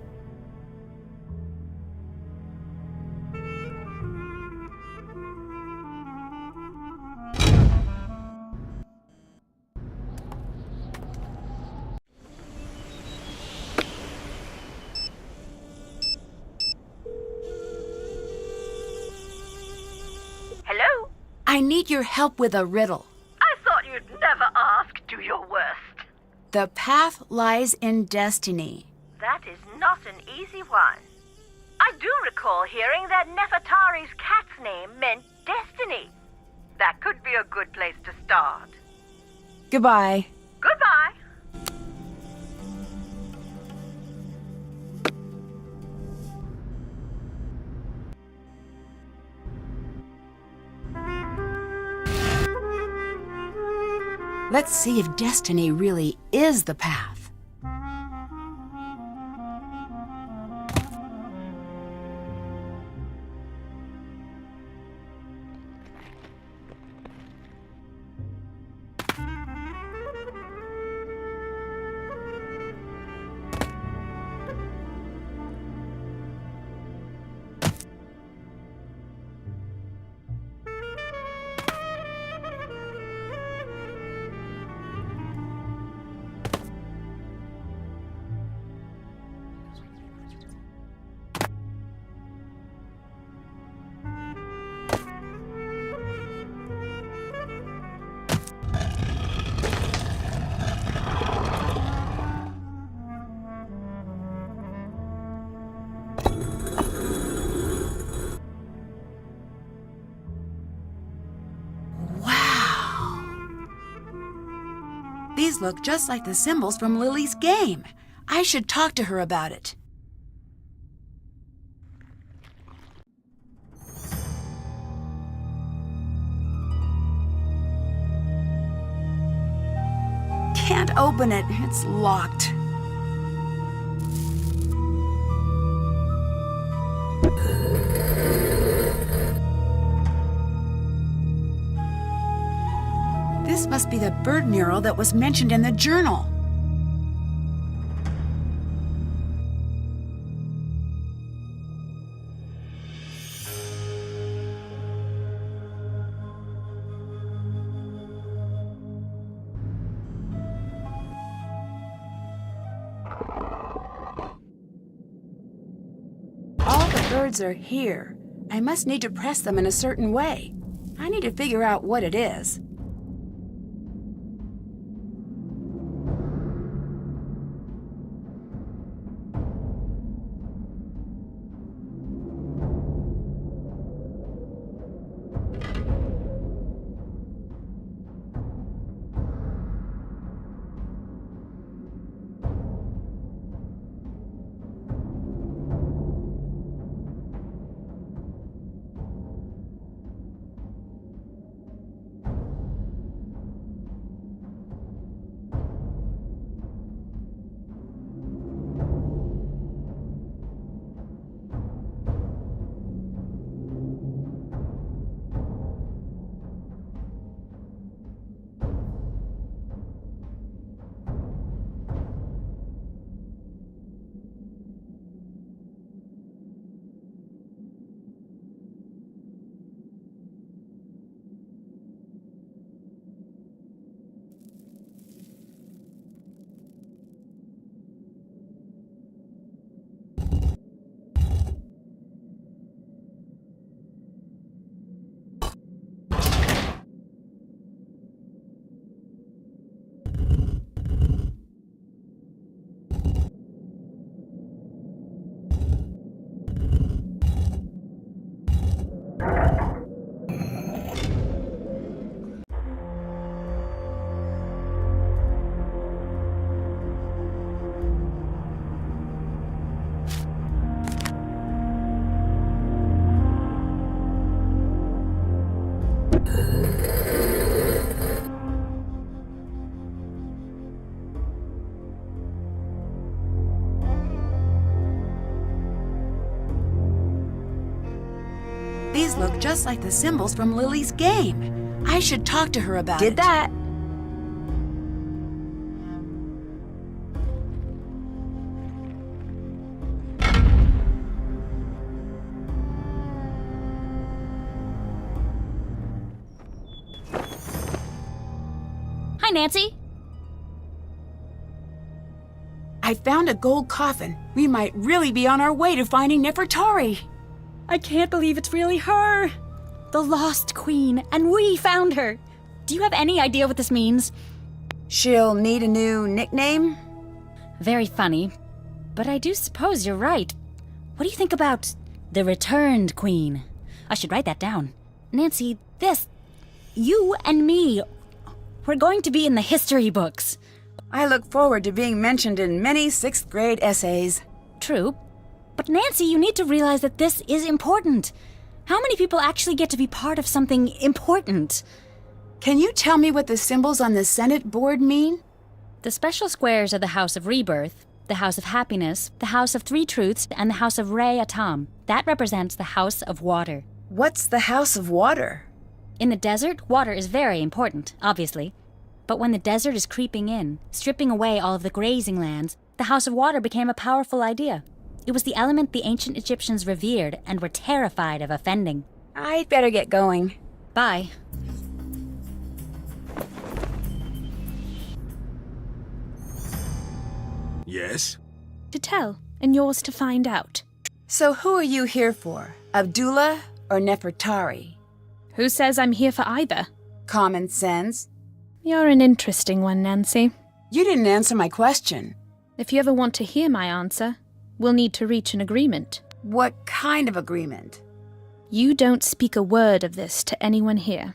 Hello? I need your help with a riddle. I thought you'd never ask. Do your worst. The path lies in destiny. That is not an easy one. I do recall hearing that Nefertari's cat's name meant destiny. That could be a good place to start. Goodbye. Goodbye. Let's see if destiny really is the path. These look just like the symbols from Lily's game. I should talk to her about it. Can't open it. It's locked. This must be the bird mural that was mentioned in the journal. All the birds are here. I must need to press them in a certain way. I need to figure out what it is. These look just like the symbols from Lily's game. I should talk to her about it. Did that. Hi, Nancy. I found a gold coffin. We might really be on our way to finding Nefertari. I can't believe it's really her. The lost queen, and we found her. Do you have any idea what this means? She'll need a new nickname? Very funny, but I do suppose you're right. What do you think about the returned queen? I should write that down. Nancy, you and me, we're going to be in the history books. I look forward to being mentioned in many 6th grade essays. True. But Nancy, you need to realize that this is important. How many people actually get to be part of something important? Can you tell me what the symbols on the Senate board mean? The special squares are the House of Rebirth, the House of Happiness, the House of Three Truths, and the House of Re Atom. That represents the House of Water. What's the House of Water? In the desert, water is very important, obviously. But when the desert is creeping in, stripping away all of the grazing lands, the House of Water became a powerful idea. It was the element the ancient Egyptians revered and were terrified of offending. I'd better get going. Bye. Yes? To tell, and yours to find out. So who are you here for? Abdullah or Nefertari? Who says I'm here for either? Common sense. You're an interesting one, Nancy. You didn't answer my question. If you ever want to hear my answer, we'll need to reach an agreement. What kind of agreement? You don't speak a word of this to anyone here.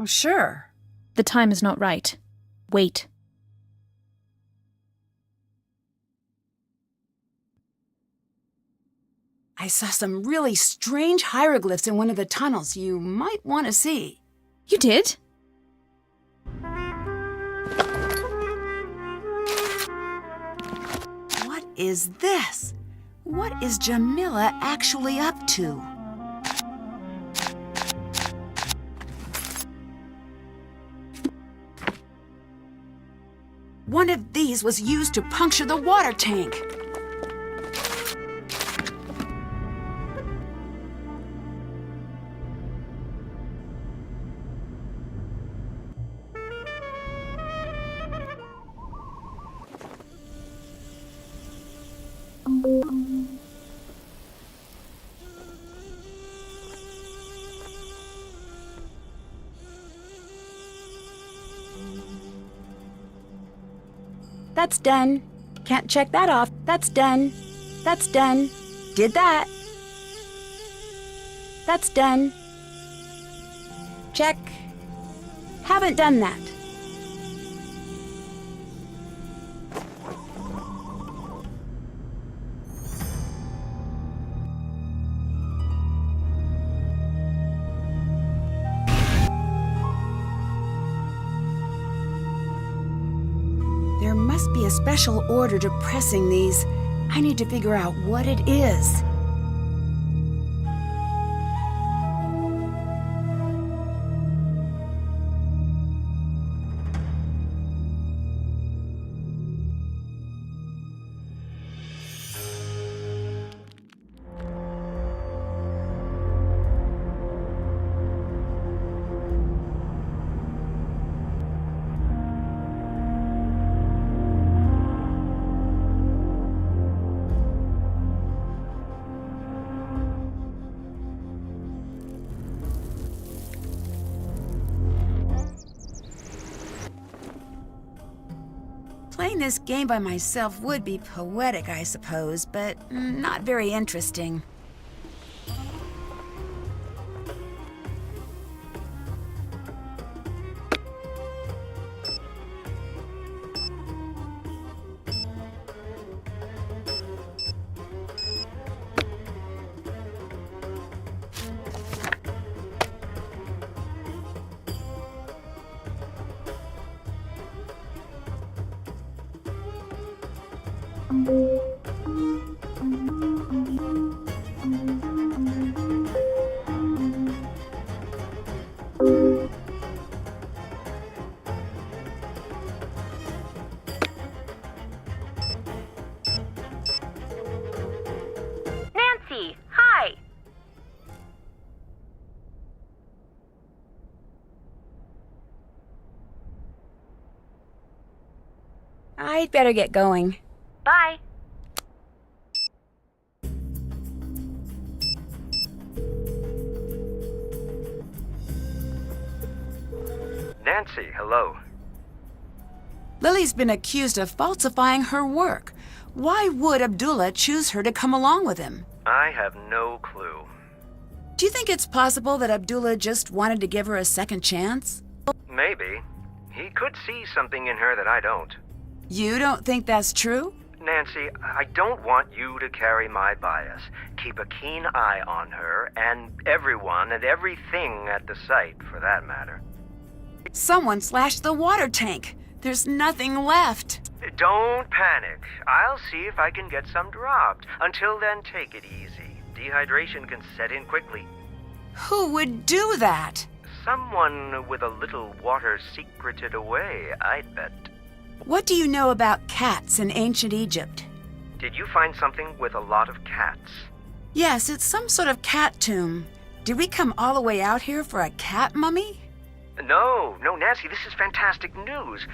Oh, sure. The time is not right. Wait. I saw some really strange hieroglyphs in one of the tunnels you might want to see. You did? What is this? What is Jamila actually up to? One of these was used to puncture the water tank. That's done. Can't check that off. That's done. That's done. Did that. That's done. Check. Haven't done that. There must be a special order to pressing these. I need to figure out what it is. Playing this game by myself would be poetic, I suppose, but not very interesting. Nancy, hi. I'd better get going. Bye. Nancy, hello. Lily's been accused of falsifying her work. Why would Abdullah choose her to come along with him? I have no clue. Do you think it's possible that Abdullah just wanted to give her a second chance? Maybe. He could see something in her that I don't. You don't think that's true? Nancy, I don't want you to carry my bias. Keep a keen eye on her, and everyone and everything at the site, for that matter. Someone slashed the water tank. There's nothing left. Don't panic. I'll see if I can get some dropped. Until then, take it easy. Dehydration can set in quickly. Who would do that? Someone with a little water secreted away, I'd bet. What do you know about cats in ancient Egypt? Did you find something with a lot of cats? Yes, it's some sort of cat tomb. Did we come all the way out here for a cat mummy? No, Nancy, this is fantastic news.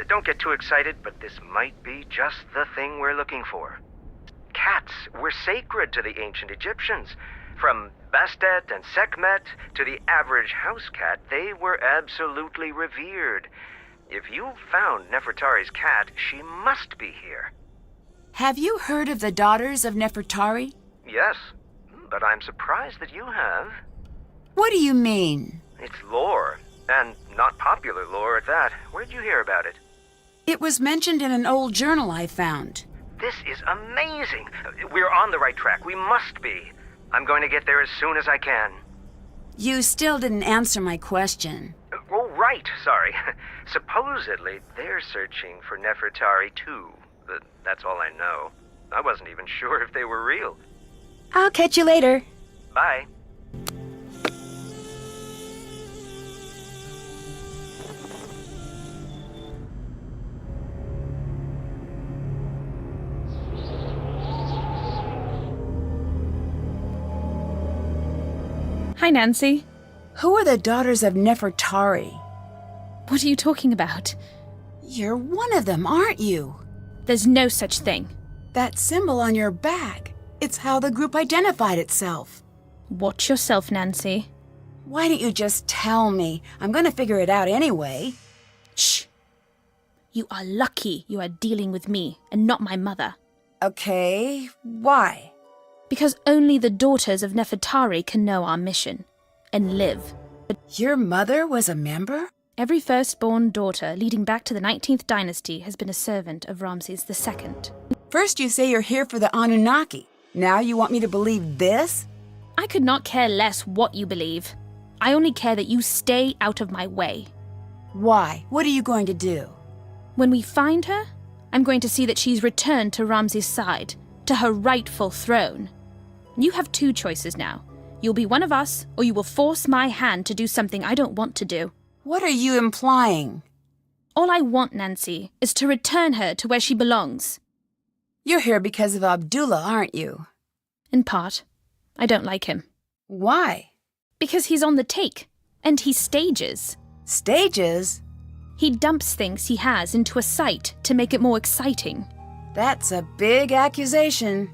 Don't get too excited, but this might be just the thing we're looking for. Cats were sacred to the ancient Egyptians. From Bastet and Sekhmet to the average house cat, they were absolutely revered. If you've found Nefertari's cat, she must be here. Have you heard of the Daughters of Nefertari? Yes, but I'm surprised that you have. What do you mean? It's lore. And not popular lore at that. Where'd you hear about it? It was mentioned in an old journal I found. This is amazing. We're on the right track. We must be. I'm going to get there as soon as I can. You still didn't answer my question. Oh, right. Sorry. Supposedly, they're searching for Nefertari too. That's all I know. I wasn't even sure if they were real. I'll catch you later. Bye. Hi, Nancy. Who are the daughters of Nefertari? What are you talking about? You're one of them, aren't you? There's no such thing. That symbol on your back. It's how the group identified itself. Watch yourself, Nancy. Why don't you just tell me? I'm gonna figure it out anyway. Shh. You are lucky you are dealing with me and not my mother. Okay, why? Because only the daughters of Nefertari can know our mission and live. Your mother was a member? Every firstborn daughter leading back to the 19th dynasty has been a servant of Ramses II. First you say you're here for the Anunnaki. Now you want me to believe this? I could not care less what you believe. I only care that you stay out of my way. Why? What are you going to do? When we find her, I'm going to see that she's returned to Ramses' side, to her rightful throne. You have two choices now. You'll be one of us, or you will force my hand to do something I don't want to do. What are you implying? All I want, Nancy, is to return her to where she belongs. You're here because of Abdullah, aren't you? In part. I don't like him. Why? Because he's on the take, and he stages. Stages? He dumps things he has into a site to make it more exciting. That's a big accusation.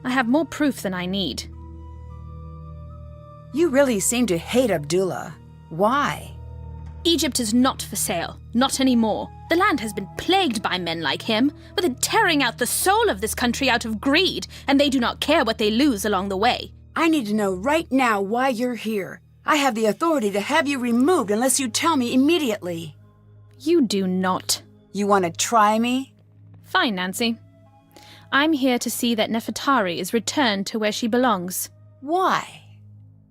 I have more proof than I need. You really seem to hate Abdullah. Why? Egypt is not for sale. Not anymore. The land has been plagued by men like him, but they're tearing out the soul of this country out of greed, and they do not care what they lose along the way. I need to know right now why you're here. I have the authority to have you removed unless you tell me immediately. You do not. You want to try me? Fine, Nancy. I'm here to see that Nefertari is returned to where she belongs. Why?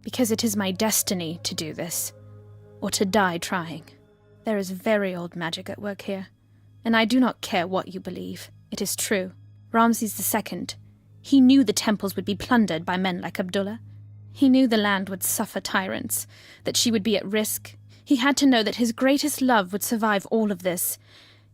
Because it is my destiny to do this, or to die trying. There is very old magic at work here, and I do not care what you believe. It is true. Ramses II, he knew the temples would be plundered by men like Abdullah. He knew the land would suffer tyrants, that she would be at risk. He had to know that his greatest love would survive all of this.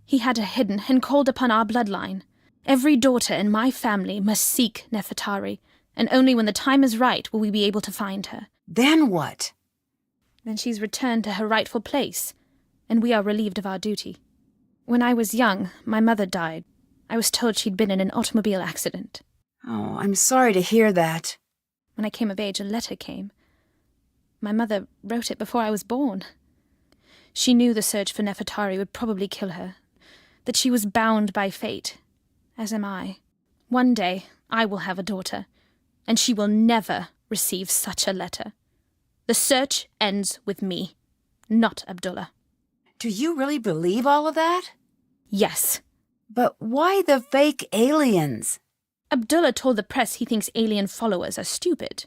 He had her hidden and called upon our bloodline. Every daughter in my family must seek Nefertari, and only when the time is right will we be able to find her. Then what? Then she's returned to her rightful place, and we are relieved of our duty. When I was young, my mother died. I was told she'd been in an automobile accident. Oh, I'm sorry to hear that. When I came of age, a letter came. My mother wrote it before I was born. She knew the search for Nefertari would probably kill her, that she was bound by fate, as am I. One day, I will have a daughter, and she will never receive such a letter. The search ends with me, not Abdullah. Do you really believe all of that? Yes. But why the fake aliens? Abdullah told the press he thinks alien followers are stupid.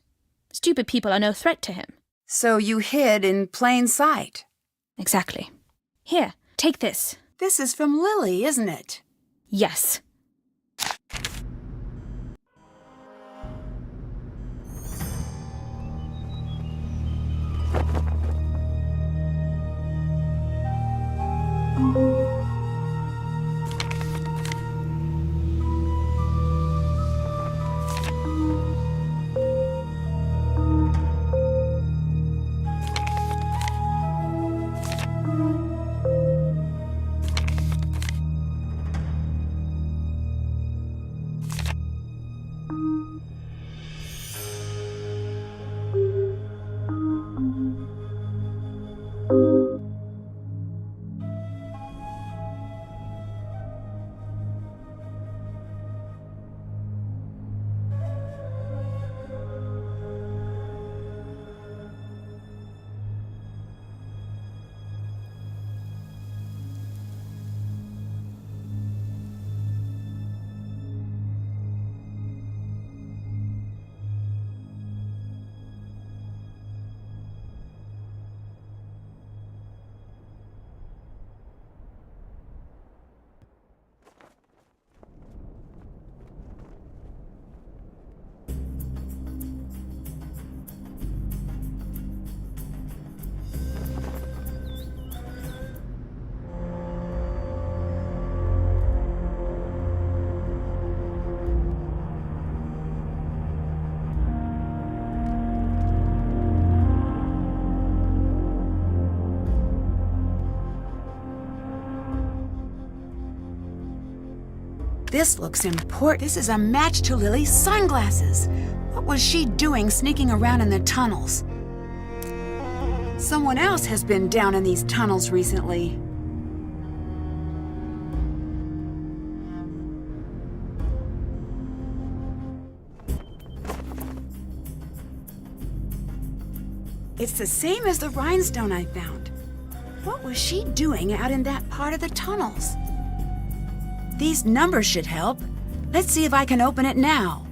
Stupid people are no threat to him. So you hid in plain sight? Exactly. Here, take this. This is from Lily, isn't it? Yes. This looks important. This is a match to Lily's sunglasses. What was she doing sneaking around in the tunnels? Someone else has been down in these tunnels recently. It's the same as the rhinestone I found. What was she doing out in that part of the tunnels? These numbers should help. Let's see if I can open it now.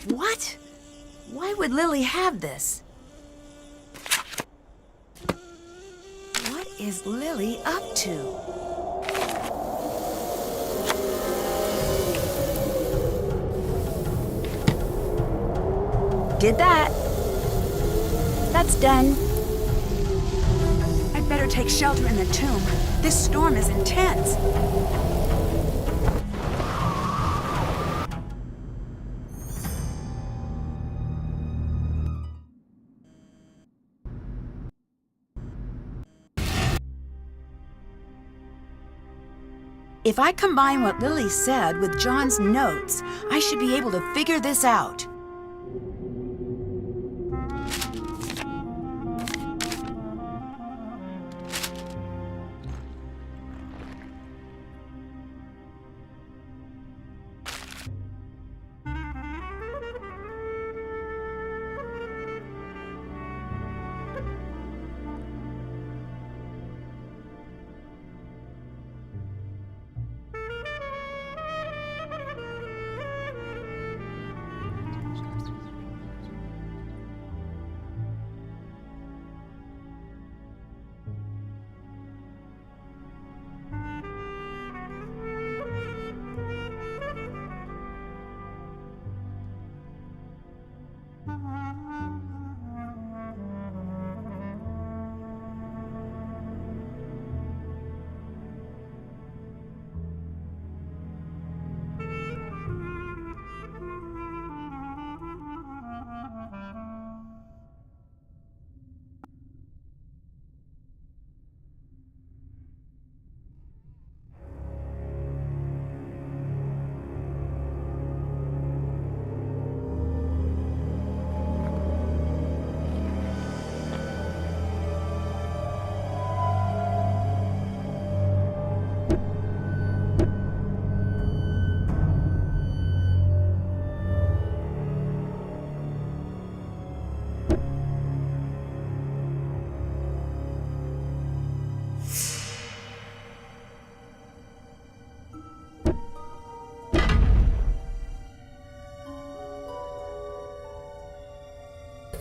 What? Why would Lily have this? What is Lily up to? Did that. That's done. I'd better take shelter in the tomb. This storm is intense. If I combine what Lily said with John's notes, I should be able to figure this out.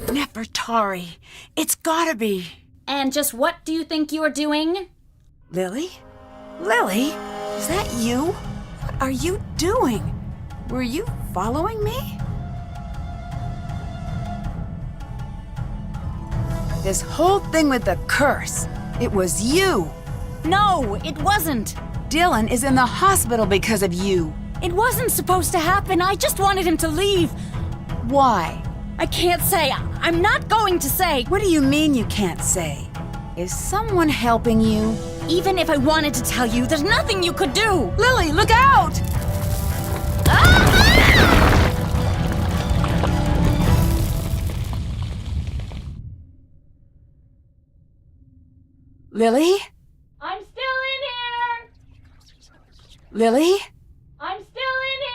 Nefertari. It's gotta be. And just what do you think you're doing? Lily? Lily? Is that you? What are you doing? Were you following me? This whole thing with the curse, it was you. No, it wasn't. Dylan is in the hospital because of you. It wasn't supposed to happen. I just wanted him to leave. Why? I can't say. I'm not going to say. What do you mean you can't say? Is someone helping you? Even if I wanted to tell you, there's nothing you could do. Lily, look out! Lily? I'm still in here. Lily? I'm still in here!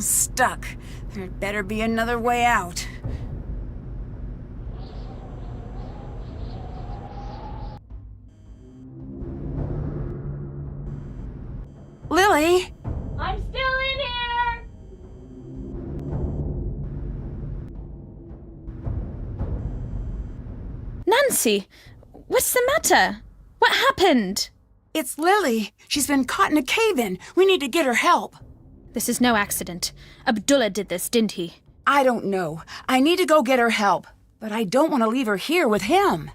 Stuck. There'd better be another way out. Lily? I'm still in here! Nancy, what's the matter? What happened? It's Lily. She's been caught in a cave-in. We need to get her help. This is no accident. Abdullah did this, didn't he? I don't know. I need to go get her help. But I don't want to leave her here with him.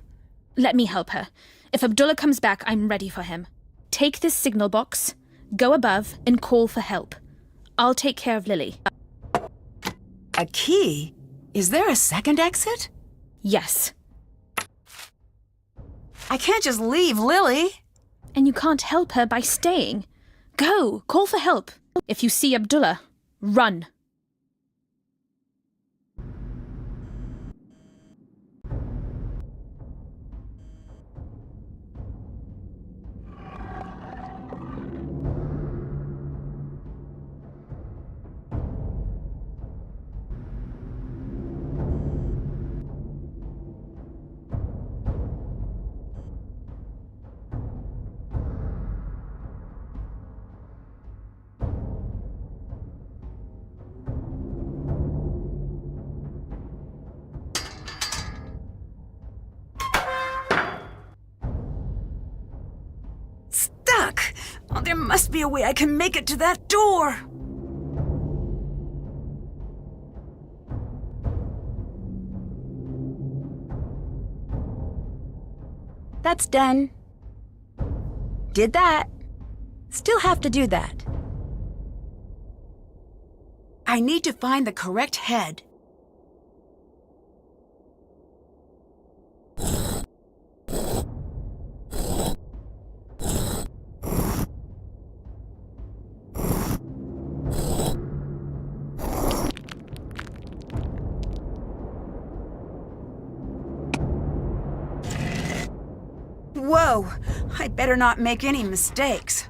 Let me help her. If Abdullah comes back, I'm ready for him. Take this signal box, go above, and call for help. I'll take care of Lily. A key? Is there a second exit? Yes. I can't just leave Lily. And you can't help her by staying. Go, call for help. If you see Abdullah, run. Stuck! Oh, there must be a way I can make it to that door. That's done. Did that. Still have to do that. I need to find the correct head. Whoa! I better not make any mistakes.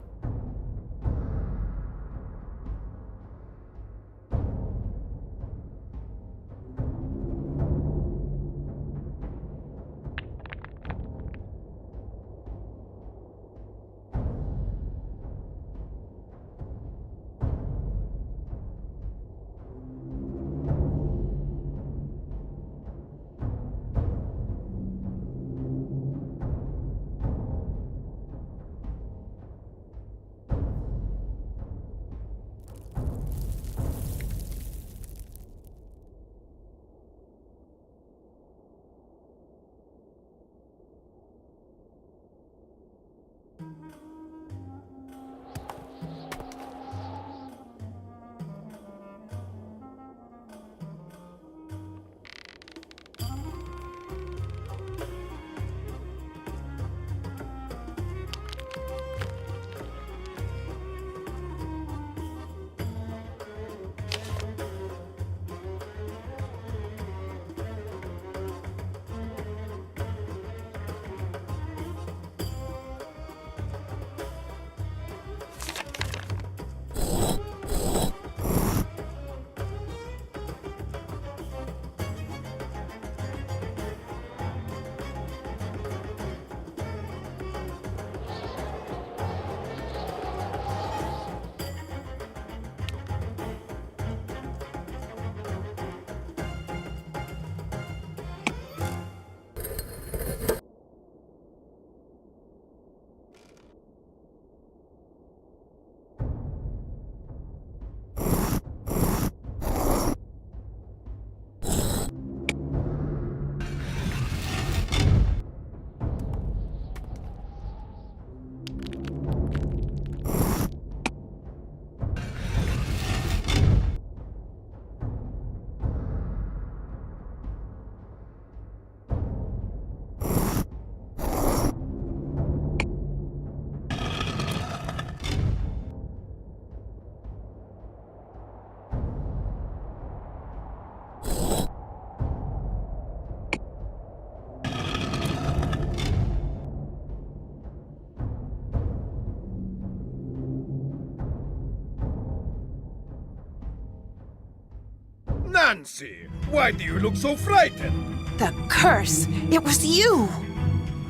Nancy, why do you look so frightened? The curse! It was you!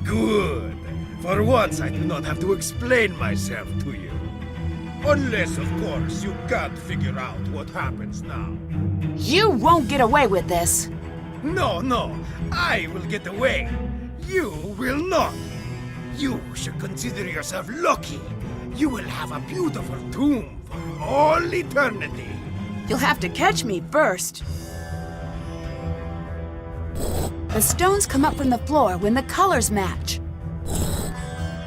Good. For once, I do not have to explain myself to you. Unless, of course, you can't figure out what happens now. You won't get away with this! No, I will get away. You will not. You should consider yourself lucky. You will have a beautiful tomb for all eternity. You'll have to catch me first. The stones come up from the floor when the colors match.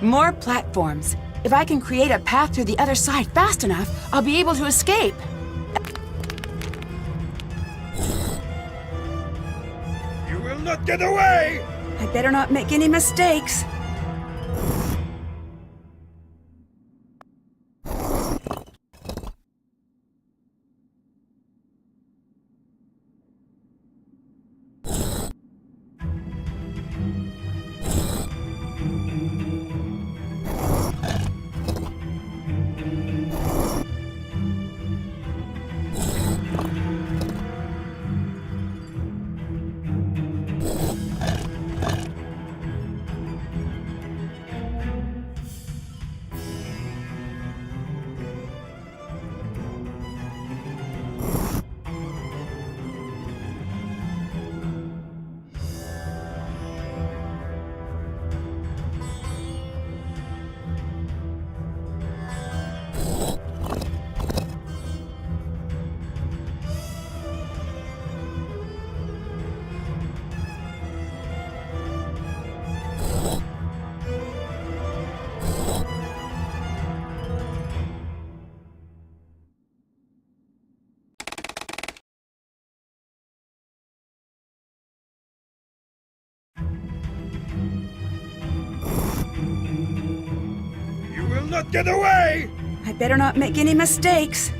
More platforms. If I can create a path through the other side fast enough, I'll be able to escape. You will not get away! I better not make any mistakes. You will not get away! I better not make any mistakes.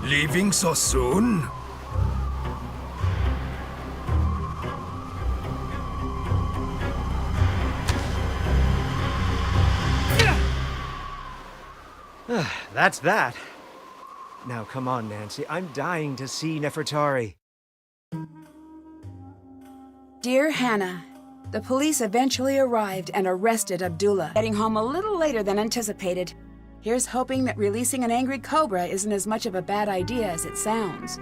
Leaving so soon? That's that. Now come on, Nancy. I'm dying to see Nefertari. Dear Hannah, the police eventually arrived and arrested Abdullah, getting home a little later than anticipated. Here's hoping that releasing an angry cobra isn't as much of a bad idea as it sounds.